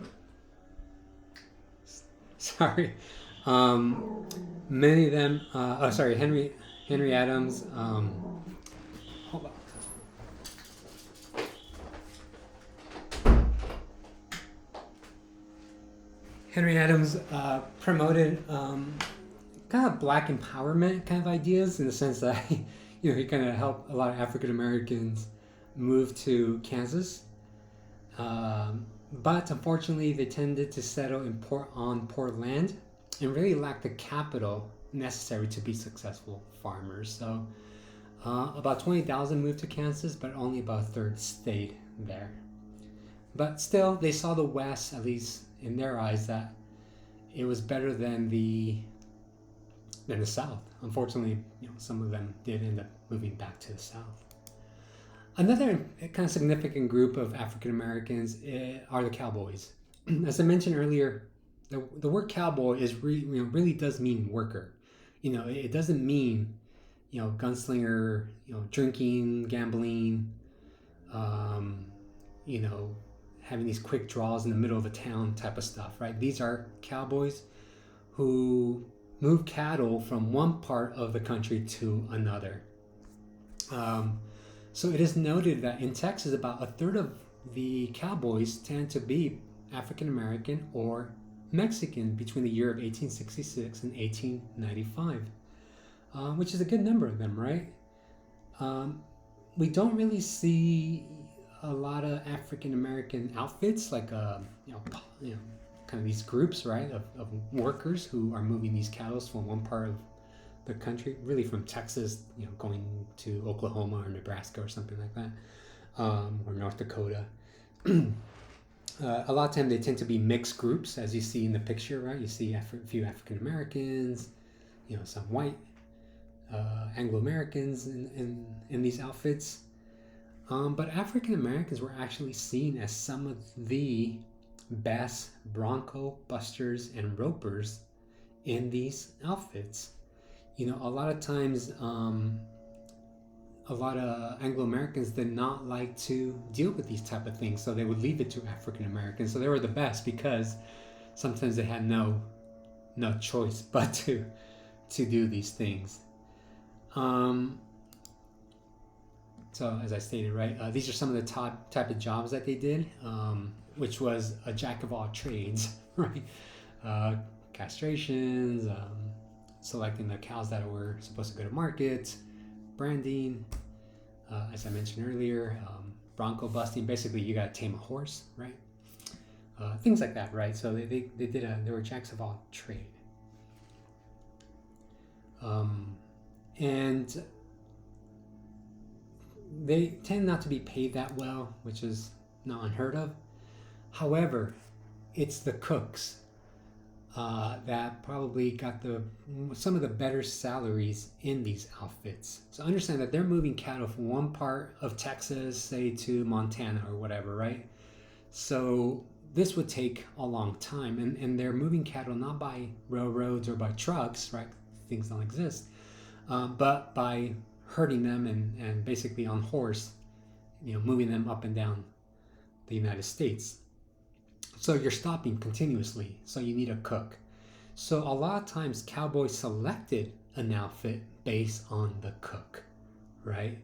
sorry. Um, Many of them. Oh, sorry, Henry Adams. Hold on. Henry Adams promoted kind of black empowerment kind of ideas in the sense that he kind of helped a lot of African Americans move to Kansas. But unfortunately, they tended to settle on poor land and really lacked the capital necessary to be successful farmers. So about 20,000 moved to Kansas, but only about a third stayed there. But still, they saw the West, at least in their eyes, that it was better than the South. Unfortunately, some of them did end up moving back to the South. Another kind of significant group of African Americans are the cowboys. As I mentioned earlier, the word cowboy is really does mean worker. It doesn't mean gunslinger, drinking, gambling, um, you know, having these quick draws in the middle of a town type of stuff, right? These are cowboys who move cattle from one part of the country to another. Um, so it is noted that in Texas, about a third of the cowboys tend to be African American or Mexican between the year of 1866 and 1895, which is a good number of them, right? Um, we don't really see a lot of African American outfits like kind of these groups, right, of workers who are moving these cattle from one part of the country, really from Texas, going to Oklahoma or Nebraska or something like that, or North Dakota. A lot of time they tend to be mixed groups, as you see in the picture, right? You see a few African Americans, some white Anglo Americans in these outfits. But African Americans were actually seen as some of the best bronco busters and ropers in these outfits. A lot of times, a lot of Anglo Americans did not like to deal with these type of things, so they would leave it to African Americans. So they were the best because sometimes they had no choice but to do these things. So as I stated, right, these are some of the top type of jobs that they did, which was a jack of all trades, right? Castrations, selecting the cows that were supposed to go to market, branding, as I mentioned earlier, bronco busting. Basically, you got to tame a horse, right? Things like that, right? So they were jacks of all trade. And they tend not to be paid that well, which is not unheard of. However, it's the cooks that probably got some of the better salaries in these outfits. So understand that they're moving cattle from one part of Texas, say, to Montana or whatever, right? So this would take a long time, and they're moving cattle not by railroads or by trucks, right? Things don't exist, but by herding them and basically on horse, moving them up and down the United States. So you're stopping continuously, so you need a cook. So a lot of times cowboys selected an outfit based on the cook, right?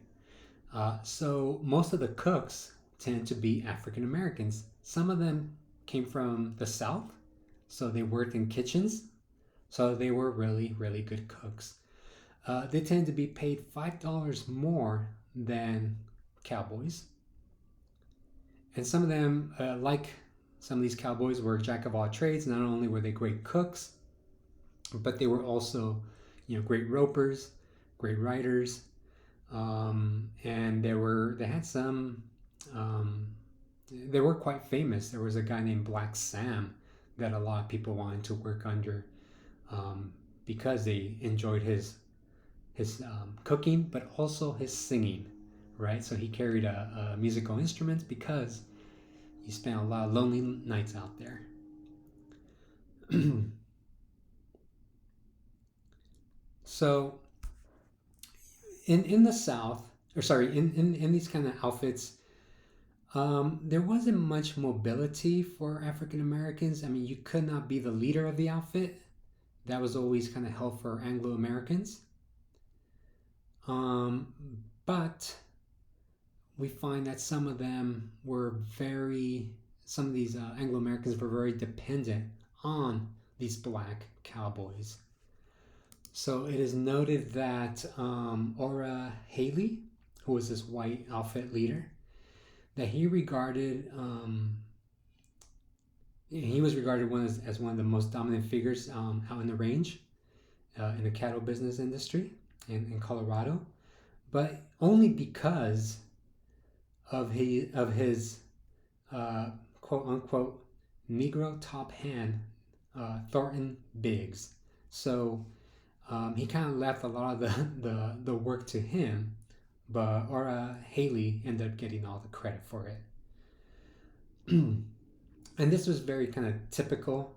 So most of the cooks tend to be African Americans. Some of them came from the South, so they worked in kitchens, so they were really, really good cooks. They tend to be paid $5 more than cowboys. And some of them, like some of these cowboys, were jack of all trades. Not only were they great cooks, but they were also, great ropers, great riders, and they had some. They were quite famous. There was a guy named Black Sam that a lot of people wanted to work under because they enjoyed his cooking, but also his singing, right? So he carried a musical instrument because he spent a lot of lonely nights out there. So in the South, or sorry, in these kind of outfits, There wasn't much mobility for African Americans. I mean, you could not be the leader of the outfit. That was always kind of held for Anglo Americans. Um, but we find that some of them were some of these Anglo Americans were very dependent on these black cowboys. So it is noted that Ora Haley, who was this white outfit leader, that he was regarded as one of the most dominant figures out in the range in the cattle business industry in Colorado, but only because of his quote unquote Negro top hand, Thornton Biggs. So he kind of left a lot of the work to him, but Ora Haley ended up getting all the credit for it. And this was very kind of typical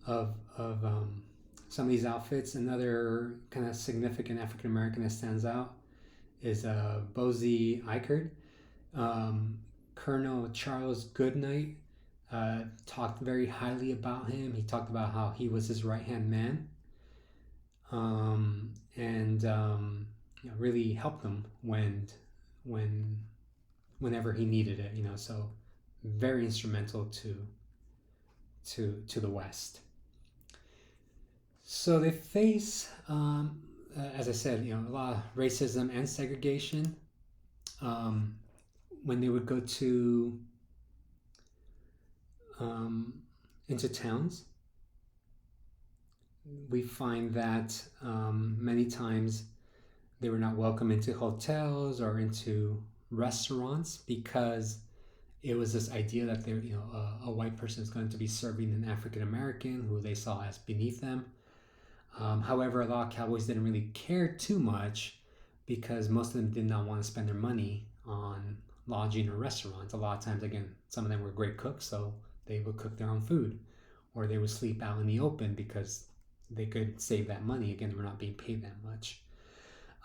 of some of these outfits. Another kind of significant African American that stands out is Bosie Eichert. Colonel Charles Goodnight talked very highly about him. He talked about how he was his right-hand man, and really helped him whenever he needed it. So very instrumental to the West. So they face, as I said, a lot of racism and segregation. When they would go into towns, we find that many times they were not welcome into hotels or into restaurants because it was this idea that a white person is going to be serving an African American who they saw as beneath them. However, a lot of cowboys didn't really care too much because most of them did not want to spend their money on lodging or restaurants. A lot of times, again, some of them were great cooks, so they would cook their own food, or they would sleep out in the open because they could save that money. Again, they were not being paid that much.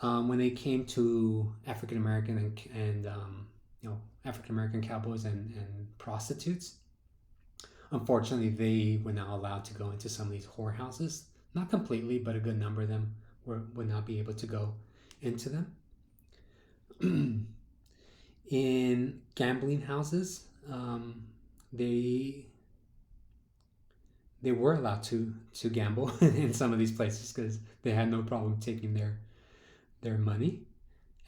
When they came to African American and African American cowboys and prostitutes, unfortunately, they were not allowed to go into some of these whorehouses. Not completely, but a good number of them would not be able to go into them. In gambling houses, they were allowed to gamble in some of these places because they had no problem taking their money.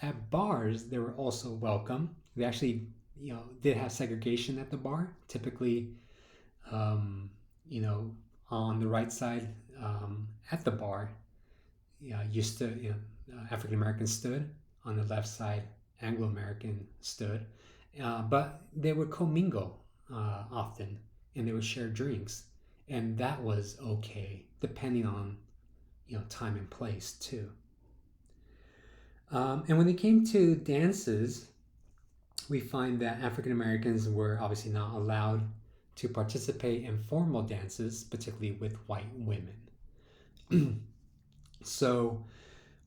At bars, they were also welcome. They actually, did have segregation at the bar. Typically, on the right side at the bar, African Americans stood. On the left side, Anglo American stood. But they would commingle often, and they would share drinks, and that was okay, depending on time and place too. And when they came to dances, we find that African Americans were obviously not allowed to participate in formal dances, particularly with white women. So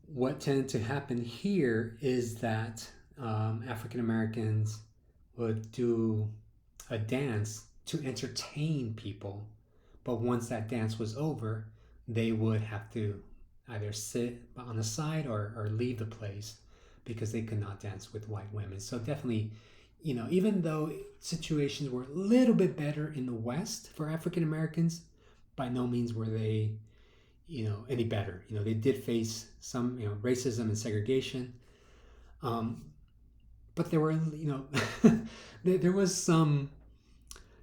what tended to happen here is that African Americans would do a dance to entertain people, but once that dance was over, they would have to either sit on the side or leave the place because they could not dance with white women. So definitely, even though situations were a little bit better in the West for African Americans, by no means were they, any better. They did face some, racism and segregation. But there were, there was some,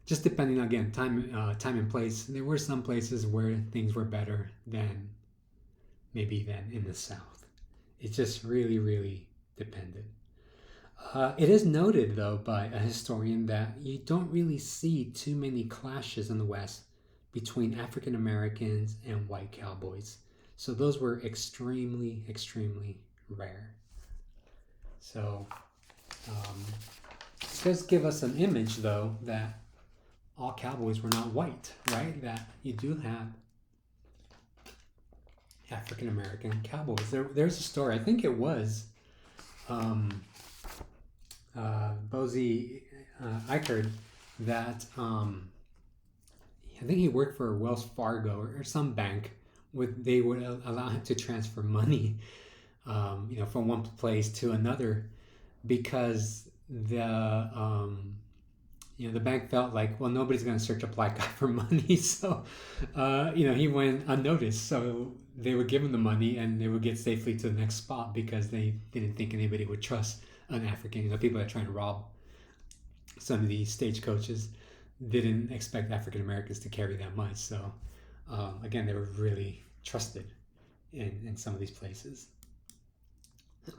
just depending again, time and place. There were some places where things were better than in the South. It just really, really depended. It is noted, though, by a historian that you don't really see too many clashes in the West between African Americans and white cowboys. So those were extremely, extremely rare. So it does give us an image, though, that all cowboys were not white, right? That you do have African American cowboys. There's a story. I think it was Bosie I heard that I think he worked for Wells Fargo or some bank. They would allow him to transfer money, from one place to another because the bank felt like, well, nobody's going to search a black guy for money, so he went unnoticed. So they would give him the money, and they would get safely to the next spot because they didn't think anybody would trust an African. People that are trying to rob some of these stagecoaches didn't expect African Americans to carry that much. So again, they were really trusted in some of these places.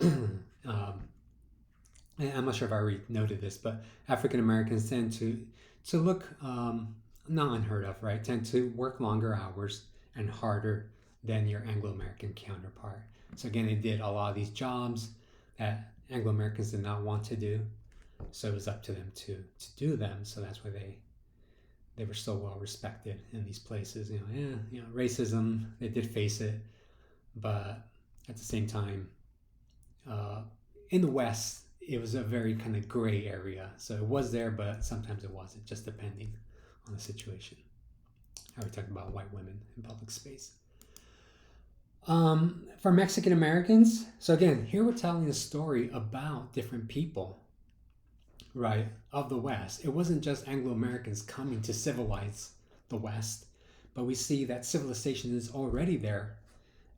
And I'm not sure if I already noted this, but African Americans tend to look not unheard of, right? Tend to work longer hours and harder than your Anglo American counterpart. So again, they did a lot of these jobs that Anglo Americans did not want to do. So it was up to them to do them. So that's why they were so well respected in these places. Racism, they did face it, but at the same time, in the West, it was a very kind of gray area. So it was there, but sometimes it wasn't, just depending on the situation. How we talk about white women in public space. For Mexican Americans, so again, here we're telling a story about different people, right, of the West. It wasn't just Anglo Americans coming to civilize the West, but we see that civilization is already there,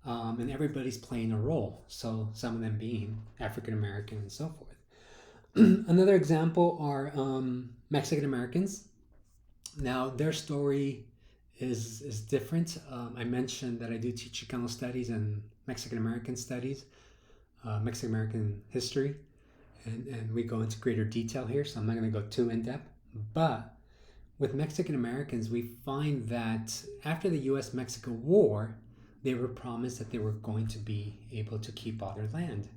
and everybody's playing a role. So some of them being African American and so forth. Another example are Mexican Americans. Now, their story is different. I mentioned that I do teach Chicano studies and Mexican American studies, Mexican American history, and we go into greater detail here, so I'm not going to go too in depth. But with Mexican Americans, we find that after the U.S.-Mexico War, they were promised that they were going to be able to keep all their land.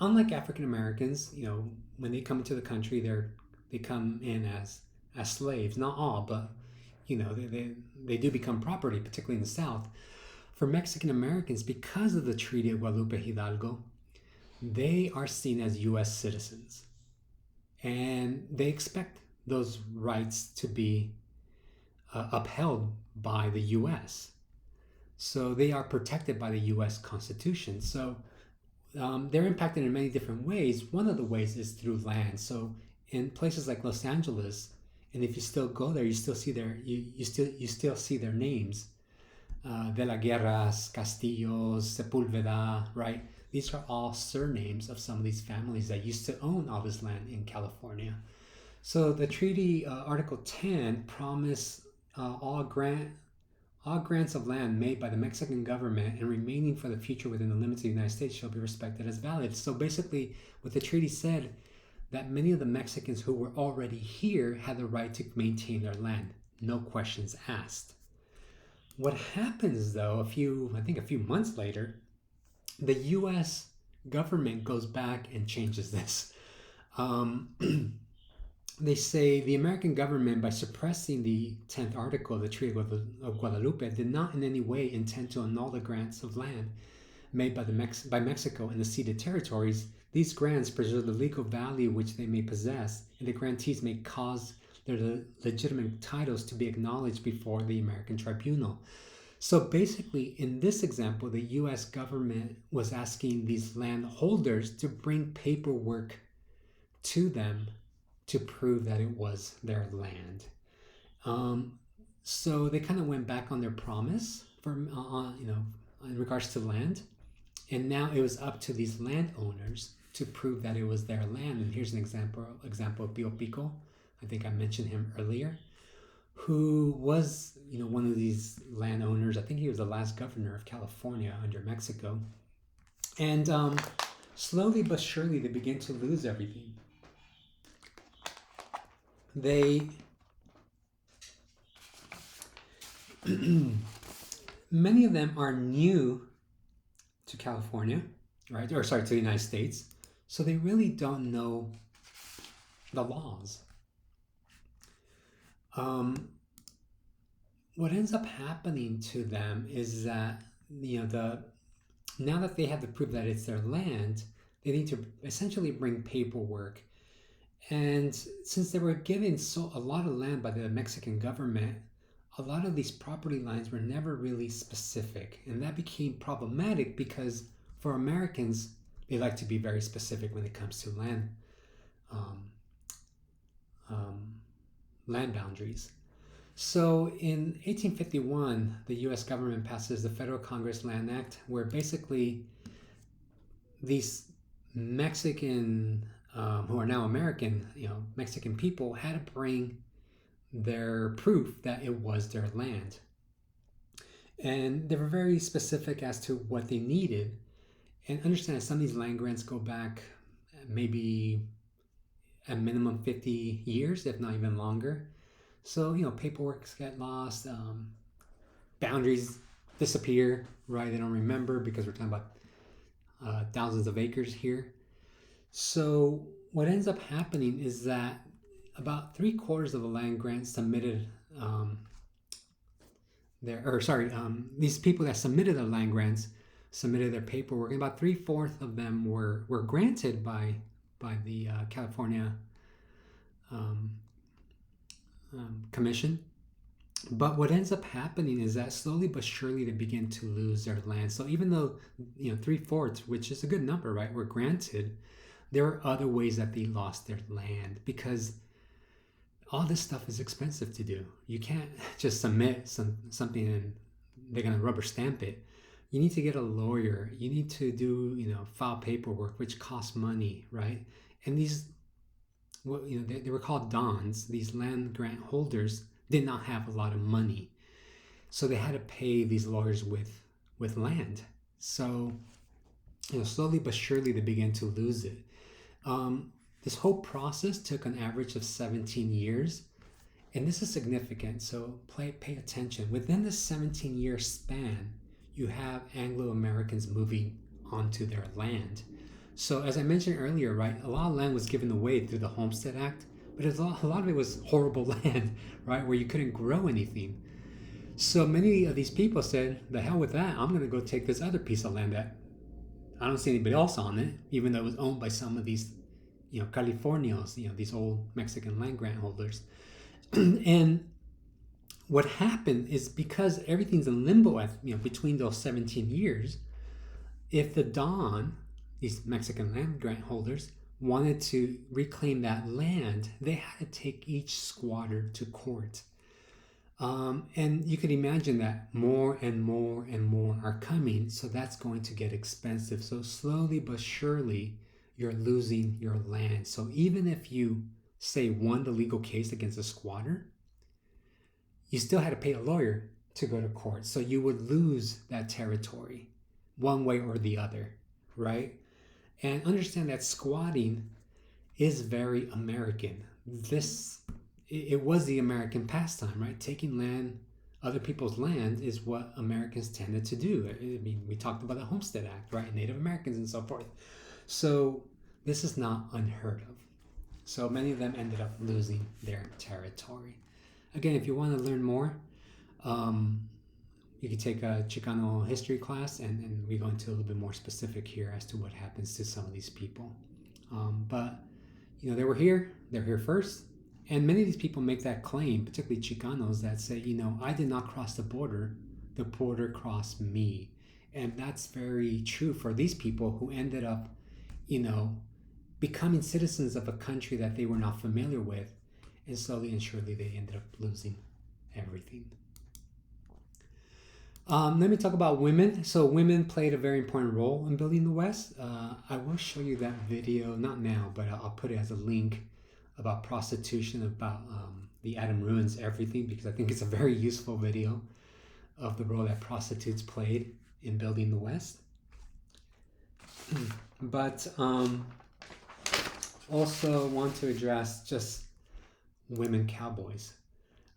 Unlike African Americans, when they come into the country, they come in as slaves. Not all, but they do become property, particularly in the South. For Mexican Americans, because of the Treaty of Guadalupe Hidalgo, they are seen as U.S. citizens, and they expect those rights to be upheld by the U.S. So they are protected by the U.S. Constitution. So they're impacted in many different ways. One of the ways is through land. So in places like Los Angeles, and if you still go there, you still see you still see their names. De la Guerras, Castillos, Sepulveda, right? These are all surnames of some of these families that used to own all this land in California. So the treaty, Article 10, promised all grants of land made by the Mexican government and remaining for the future within the limits of the United States shall be respected as valid. So basically, what the treaty said, that many of the Mexicans who were already here had the right to maintain their land, no questions asked. What happens though, a few months later, the U.S. government goes back and changes this. They say the American government, by suppressing the 10th article of the Treaty of Guadalupe, did not in any way intend to annul the grants of land made by Mexico in the ceded territories. These grants preserve the legal value which they may possess, and the grantees may cause their legitimate titles to be acknowledged before the American tribunal. So basically, in this example, the U.S. government was asking these landholders to bring paperwork to them to prove that it was their land. So they kind of went back on their promise in regards to land, and now it was up to these landowners to prove that it was their land. And here's an example of Pio Pico. I think I mentioned him earlier, who was one of these landowners. I think he was the last governor of California under Mexico, and slowly but surely they begin to lose everything. Many of them are new to California, right? To the United States. So they really don't know the laws. What ends up happening to them is that, now that they have to prove that it's their land, they need to essentially bring paperwork And since they were given a lot of land by the Mexican government, a lot of these property lines were never really specific. And that became problematic because for Americans, they like to be very specific when it comes to um, um, land boundaries. So in 1851, the US government passes the Federal Congress Land Act, where basically these Mexican, who are now American, Mexican people had to bring their proof that it was their land. And they were very specific as to what they needed. And understand that some of these land grants go back maybe a minimum 50 years, if not even longer. So, paperwork get lost, boundaries disappear, right? They don't remember because we're talking about thousands of acres here. So, what ends up happening is that about 3/4 of the land grants submitted these people that submitted the land grants submitted their paperwork, and about 3/4 of them were granted by the California um, Commission. But what ends up happening is that slowly but surely they begin to lose their land. So even though 3/4, which is a good number, right, were granted, there were other ways that they lost their land because all this stuff is expensive to do. You can't just submit something and they're gonna rubber stamp it. You need to get a lawyer. You need to do file paperwork, which costs money, right? And these, they were called dons. These land grant holders did not have a lot of money, so they had to pay these lawyers with land. So slowly but surely they began to lose it. This whole process took an average of 17 years, and this is significant. So pay attention. Within this 17-year span, you have Anglo-Americans moving onto their land. So as I mentioned earlier, right, a lot of land was given away through the Homestead Act, but a lot of it was horrible land, right, where you couldn't grow anything. So many of these people said, the hell with that, I'm going to go take this other piece of land that I don't see anybody else on it, even though it was owned by some of these, Californios, these old Mexican land grant holders. And what happened is because everything's in limbo between those 17 years, if the Don, these Mexican land grant holders, wanted to reclaim that land, they had to take each squatter to court. And you could imagine that more and more and more are coming, so that's going to get expensive. So slowly but surely, you're losing your land. So even if you, say, won the legal case against a squatter, you still had to pay a lawyer to go to court. So you would lose that territory one way or the other, right? And understand that squatting is very American. It was the American pastime, right? Taking land, other people's land, is what Americans tended to do. I mean, we talked about the Homestead Act, right? Native Americans and so forth. So this is not unheard of. So many of them ended up losing their territory. Again, if you want to learn more, you can take a Chicano history class, and we go into a little bit more specific here as to what happens to some of these people. But they were here. They're here first. And many of these people make that claim, particularly Chicanos, that say, I did not cross the border crossed me. And that's very true for these people who ended up, becoming citizens of a country that they were not familiar with. And slowly and surely they ended up losing everything. Let me talk about women. So women played a very important role in building the West. I will show you that video, not now, but I'll put it as a link about prostitution, about the Adam Ruins Everything, because I think it's a very useful video of the role that prostitutes played in building the West. But also want to address just women cowboys,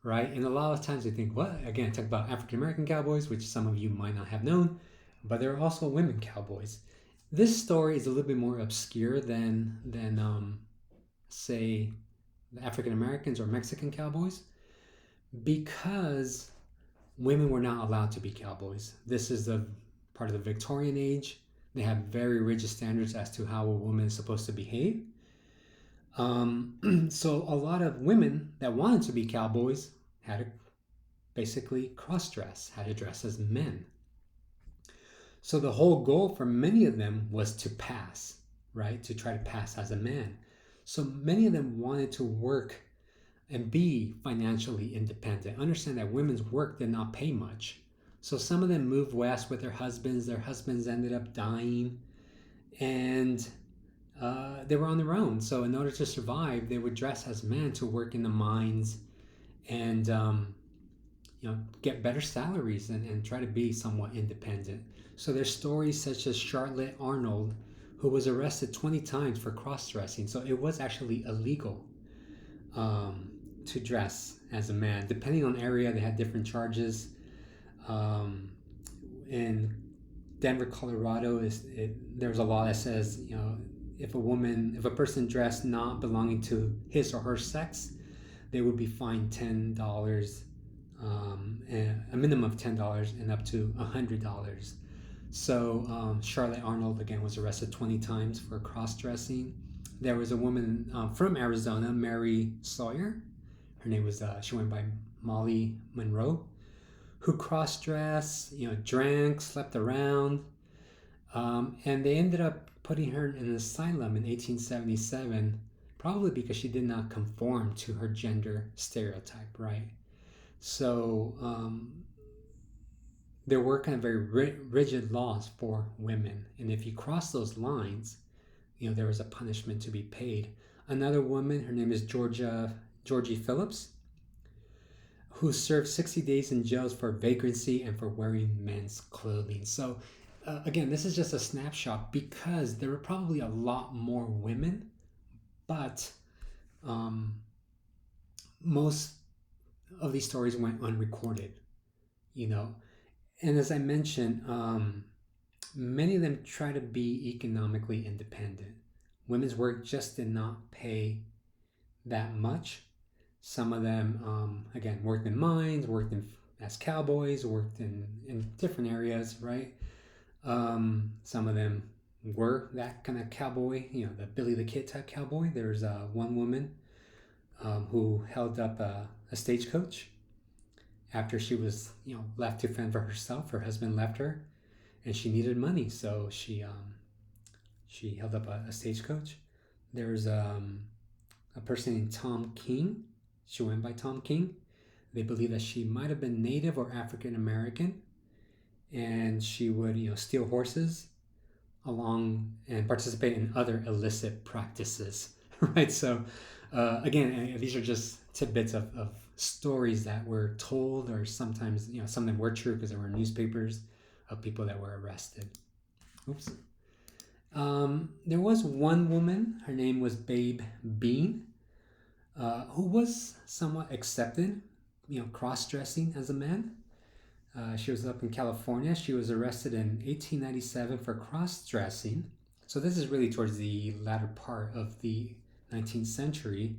right? And a lot of times we think, what? Again, talk about African American cowboys, which some of you might not have known, but there are also women cowboys. This story is a little bit more obscure than say the African Americans or Mexican cowboys, because women were not allowed to be cowboys. This is the part of the Victorian age. They have very rigid standards as to how a woman is supposed to behave. So a lot of women that wanted to be cowboys had to basically cross dress, had to dress as men. So the whole goal for many of them was to pass, right? To try to pass as a man. So many of them wanted to work and be financially independent. Understand that women's work did not pay much. So some of them moved west with their husbands. Their husbands ended up dying, and they were on their own. So in order to survive, they would dress as men to work in the mines and get better salaries and try to be somewhat independent. So there's stories such as Charlotte Arnold, who was arrested 20 times for cross-dressing. So it was actually illegal to dress as a man. Depending on area, they had different charges. In Denver, Colorado, there's a law that says, if a person dressed not belonging to his or her sex, they would be fined $10, and a minimum of $10 and up to $100. So Charlotte Arnold again was arrested 20 times for cross-dressing. There was a woman from Arizona, Mary Sawyer. Her name was she went by Molly Monroe, who cross-dressed, drank, slept around, and they ended up putting her in an asylum in 1877, probably because she did not conform to her gender stereotype, right? So there were kind of very rigid laws for women, and if you cross those lines, there was a punishment to be paid. Another woman, her name is Georgie Phillips, who served 60 days in jails for vagrancy and for wearing men's clothing. So again, this is just a snapshot because there were probably a lot more women, but most of these stories went unrecorded, And as I mentioned, many of them try to be economically independent. Women's work just did not pay that much. Some of them, again, worked in mines, as cowboys, worked in different areas, right? Some of them were that kind of cowboy, the Billy the Kid type cowboy. There's one woman who held up a stagecoach after she was, left to fend for herself. Her husband left her, and she needed money, so she held up a stagecoach. There's a person named Tom King. She went by Tom King. They believe that she might have been Native or African American, and she would, steal horses along and participate in other illicit practices, right? So, again, these are just tidbits of stories that were told, or sometimes, some of them were true because there were newspapers of people that were arrested. Oops. There was one woman, her name was Babe Bean, who was somewhat accepted, cross-dressing as a man. She was up in California. She was arrested in 1897 for cross-dressing. So this is really towards the latter part of the 19th century.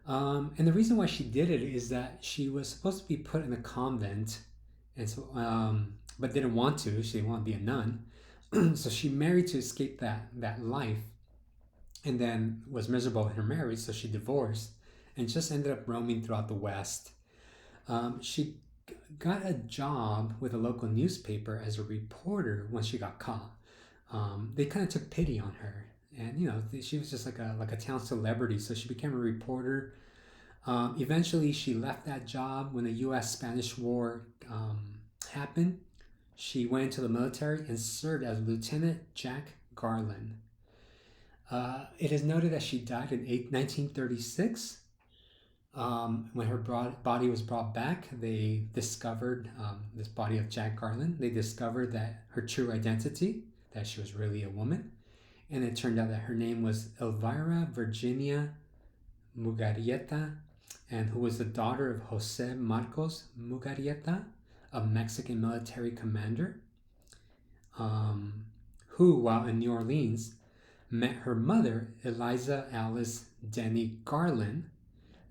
And the reason why she did it is that she was supposed to be put in a convent, and so, but didn't want to. She didn't want to be a nun. So she married to escape that life, and then was miserable in her marriage, so she divorced and just ended up roaming throughout the West. She got a job with a local newspaper as a reporter when she got caught. They kind of took pity on her, and she was just like a town celebrity, so she became a reporter. Eventually, she left that job when the U.S.-Spanish War happened. She went into the military and served as Lieutenant Jack Garland. It is noted that she died in 1936. When her body was brought back, they discovered this body of Jack Garland. They discovered that her true identity, that she was really a woman. And it turned out that her name was Elvira Virginia Mugarieta, and who was the daughter of Jose Marcos Mugarieta, a Mexican military commander, who, while in New Orleans, met her mother, Eliza Alice Denny Garland,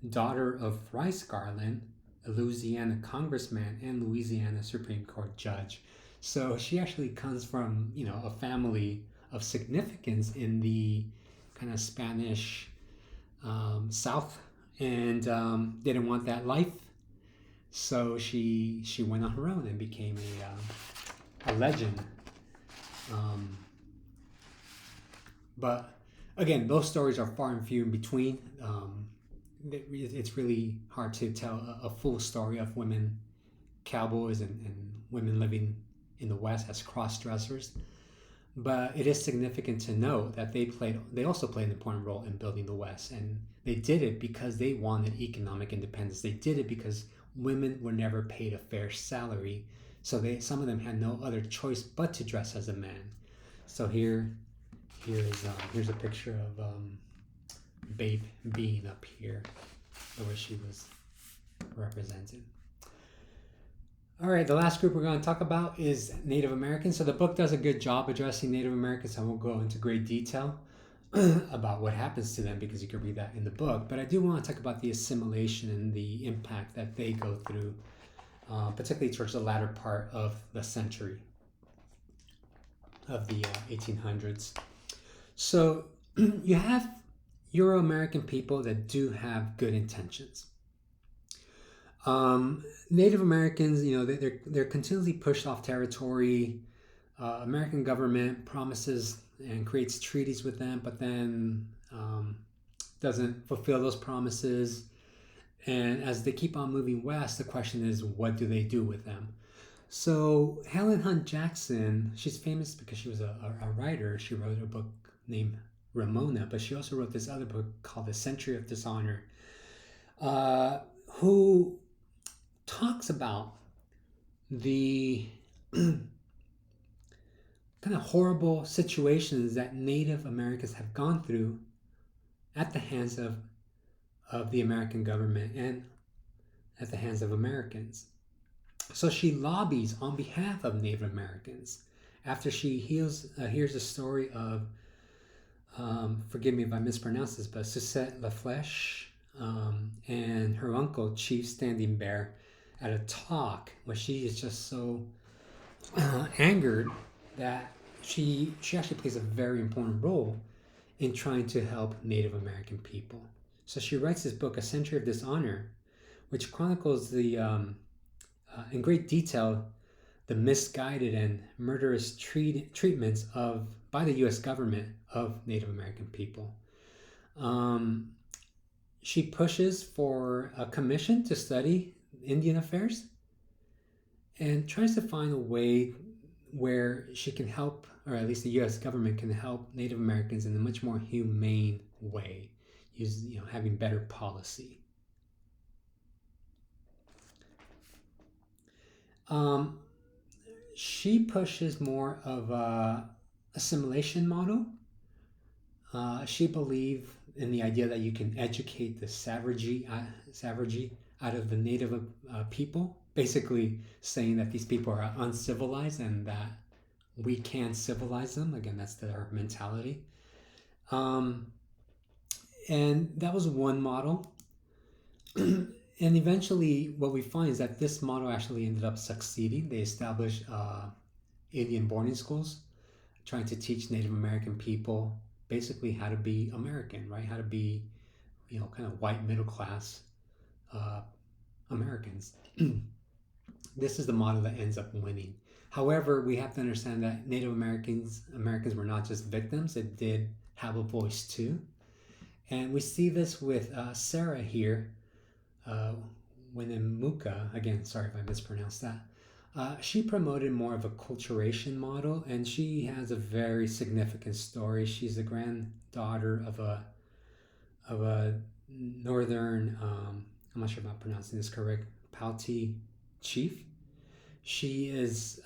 daughter of Rice Garland, a Louisiana congressman and Louisiana Supreme Court judge. So she actually comes from, a family of significance in the kind of Spanish south and didn't want that life. So she went on her own and became a legend. Um, but again, those stories are far and few in between. It's really hard to tell a full story of women cowboys and women living in the West as cross dressers. But it is significant to note that they also played an important role in building the West, and they did it because they wanted economic independence. They did it because women were never paid a fair salary, so some of them had no other choice but to dress as a man. So here's a picture of Babe Bean up here, where she was represented. All right, the last group we're going to talk about is Native Americans. So the book does a good job addressing Native Americans. I won't go into great detail about what happens to them because you can read that in the book. But I do want to talk about the assimilation and the impact that they go through, particularly towards the latter part of the century of the 1800s. So you have Euro-American people that do have good intentions. Native Americans, they're continually pushed off territory. American government promises and creates treaties with them, but then doesn't fulfill those promises. And as they keep on moving west, the question is, what do they do with them? So Helen Hunt Jackson, she's famous because she was a writer. She wrote a book named Ramona, but she also wrote this other book called The Century of Dishonor, who talks about the kind of horrible situations that Native Americans have gone through at the hands of the American government and at the hands of Americans. So she lobbies on behalf of Native Americans after she hears the story of, forgive me if I mispronounce this, but Susette Laflèche and her uncle, Chief Standing Bear, at a talk where she is just so angered that she actually plays a very important role in trying to help Native American people. So she writes this book, A Century of Dishonor, which chronicles in great detail the misguided and murderous treatments by the U.S. government of Native American people. She pushes for a commission to study Indian affairs and tries to find a way where she can help, or at least the U.S. government can help Native Americans in a much more humane way, having better policy. She pushes more of a assimilation model. She believed in the idea that you can educate the savagery out of the native people, basically saying that these people are uncivilized and that we can civilize them. Again, that's their mentality. And that was one model. And eventually what we find is that this model actually ended up succeeding. They established Indian boarding schools, trying to teach Native American people basically how to be American, right? How to be, kind of white middle class Americans. This is the model that ends up winning. However, we have to understand that Native Americans were not just victims, they did have a voice too. And we see this with Sarah here, Winnemucca, again, sorry if I mispronounced that. She promoted more of a culturation model, and she has a very significant story. She's the granddaughter of a northern, I'm not sure if I'm pronouncing this correct, Pauti chief. She has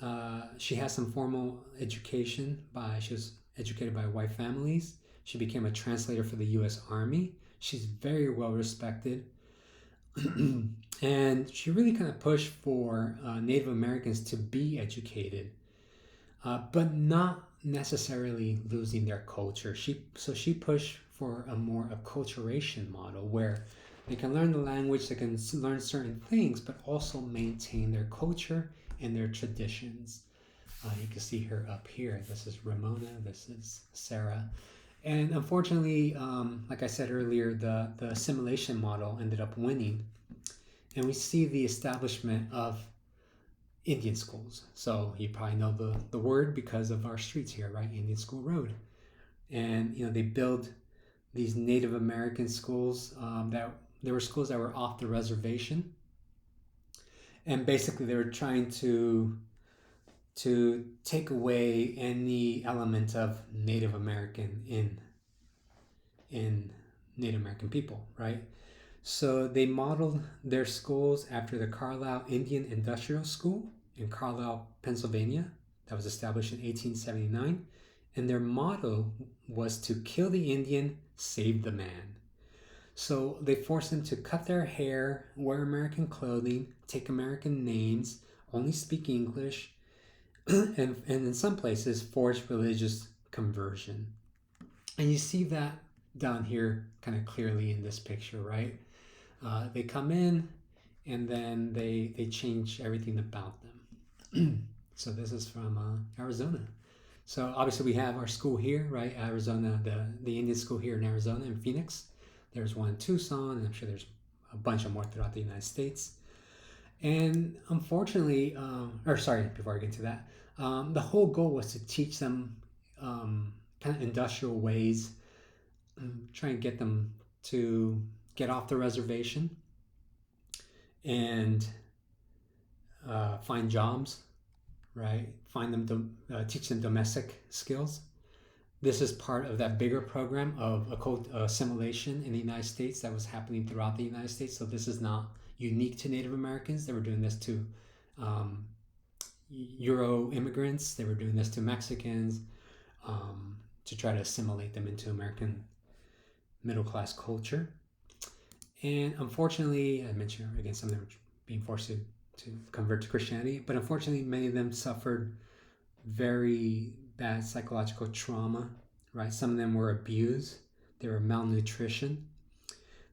some formal education she was educated by white families. She became a translator for the U.S. Army. She's very well respected. And she really kind of pushed for Native Americans to be educated, but not necessarily losing their culture. She pushed for a more acculturation model where they can learn the language, they can learn certain things, but also maintain their culture and their traditions. You can see her up here. This is Ramona, this is Sarah. And unfortunately, like I said earlier, the assimilation model ended up winning. And we see the establishment of Indian schools. So you probably know the word because of our streets here, right? Indian School Road. And, they build these Native American schools that there were schools that were off the reservation. And basically they were trying to take away any element of Native American in Native American people, right? So they modeled their schools after the Carlisle Indian Industrial School in Carlisle, Pennsylvania, that was established in 1879. And their motto was to kill the Indian, save the man. So they forced them to cut their hair, wear American clothing, take American names, only speak English, and in some places forced religious conversion. And you see that down here kind of clearly in this picture, right? They come in and then they change everything about them. So this is from Arizona. So obviously we have our school here, right? Arizona, the Indian school here in Arizona in Phoenix. There's one in Tucson, and I'm sure there's a bunch of more throughout the United States. And unfortunately, or sorry, before I get into that, the whole goal was to teach them kind of industrial ways, try and get them to get off the reservation and find jobs, right? Find them, teach them domestic skills. This is part of that bigger program of occult assimilation in the United States that was happening throughout the United States. So this is not unique to Native Americans. They were doing this to Euro immigrants. They were doing this to Mexicans to try to assimilate them into American middle class culture. And unfortunately, I mentioned again, some of them were being forced to convert to Christianity, but unfortunately, many of them suffered very bad psychological trauma, right? Some of them were abused. They were malnutrition.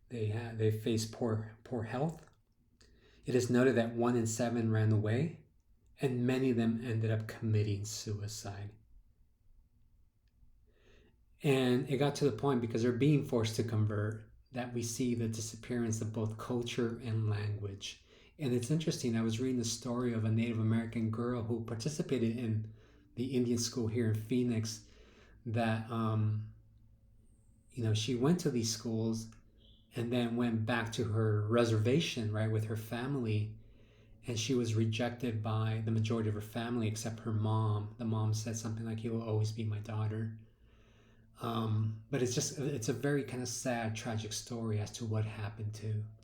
They faced poor health. It is noted that 1 in 7 ran away, and many of them ended up committing suicide. And it got to the point, because they're being forced to convert, that we see the disappearance of both culture and language. And it's interesting, I was reading the story of a Native American girl who participated in the Indian school here in Phoenix, that she went to these schools and then went back to her reservation, right, with her family, and she was rejected by the majority of her family except her mom. The mom said something like, "You will always be my daughter." But it's a very kind of sad, tragic story as to what happened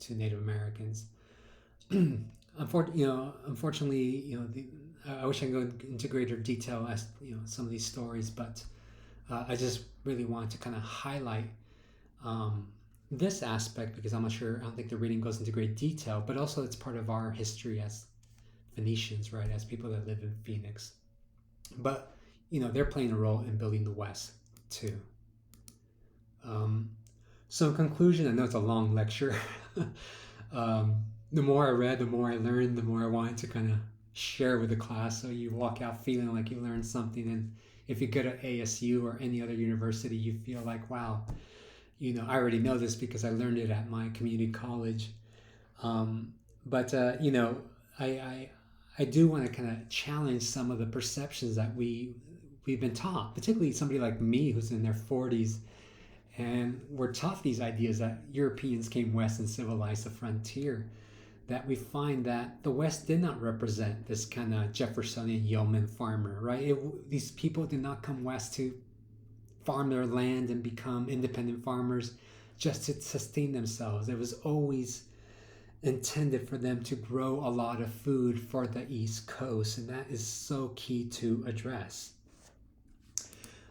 to Native Americans. Unfortunately, I wish I could go into greater detail as some of these stories, but I just really wanted to kind of highlight this aspect, because I don't think the reading goes into great detail, but also it's part of our history as Phoenicians, right, as people that live in Phoenix. But they're playing a role in building the West too. So in conclusion, I know it's a long lecture. The more I read, the more I learned, the more I wanted to kind of share with the class, so you walk out feeling like you learned something. And if you go to ASU or any other university, you feel like, wow, I already know this because I learned it at my community college. But I do want to kind of challenge some of the perceptions that we've been taught, particularly somebody like me who's in their 40s, and we're taught these ideas that Europeans came west and civilized the frontier, that we find that the West did not represent this kind of Jeffersonian yeoman farmer, right? These people did not come west to farm their land and become independent farmers just to sustain themselves. It was always intended for them to grow a lot of food for the East Coast, and that is so key to address.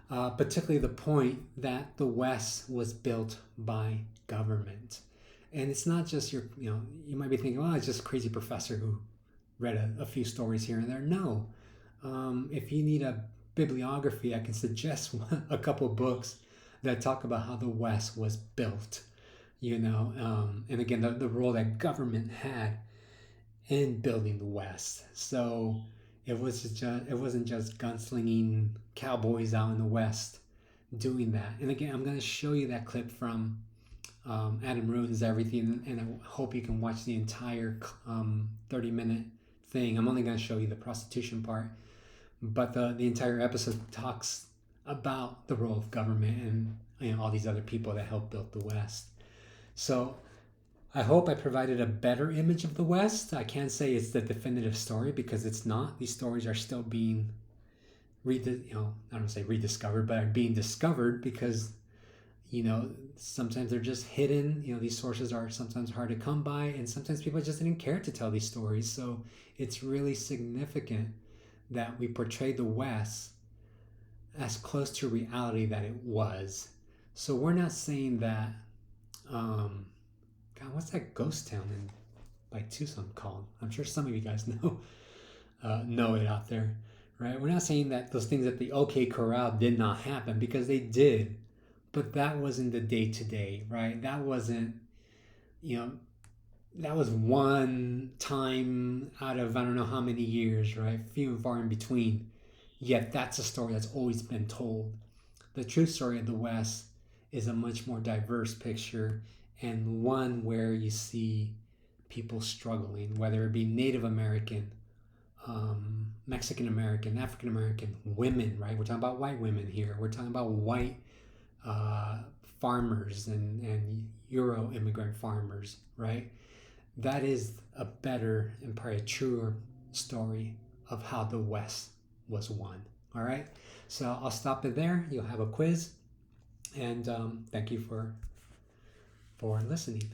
Particularly the point that the West was built by government. And it's not just you might be thinking, it's just a crazy professor who read a few stories here and there. No. If you need a bibliography, I can suggest a couple books that talk about how the West was built, and again, the role that government had in building the West. So it wasn't just gunslinging cowboys out in the West doing that. And again, I'm going to show you that clip from Adam Ruins Everything, and I hope you can watch the entire 30-minute thing. I'm only going to show you the prostitution part, but the entire episode talks about the role of government and all these other people that helped build the West. So I hope I provided a better image of the West. I can't say it's the definitive story because it's not. These stories are still being I don't say rediscovered, but are being discovered because sometimes they're just hidden. These sources are sometimes hard to come by, and sometimes people just didn't care to tell these stories. So it's really significant that we portray the West as close to reality that it was. So we're not saying that God, what's that ghost town in like Tucson called? I'm sure some of you guys know it out there, right? We're not saying that those things at the OK Corral did not happen, because they did, but that wasn't the day to day, right? That wasn't, that was one time out of I don't know how many years, right? Few and far in between. Yet that's a story that's always been told. The true story of the West is a much more diverse picture, and one where you see people struggling, whether it be Native American, Mexican American, African American, women, right? We're talking about white women here. We're talking about white farmers and Euro immigrant farmers, right? That is a better and probably a truer story of how the West was won. All right, so I'll stop it there. You'll have a quiz, and thank you for listening.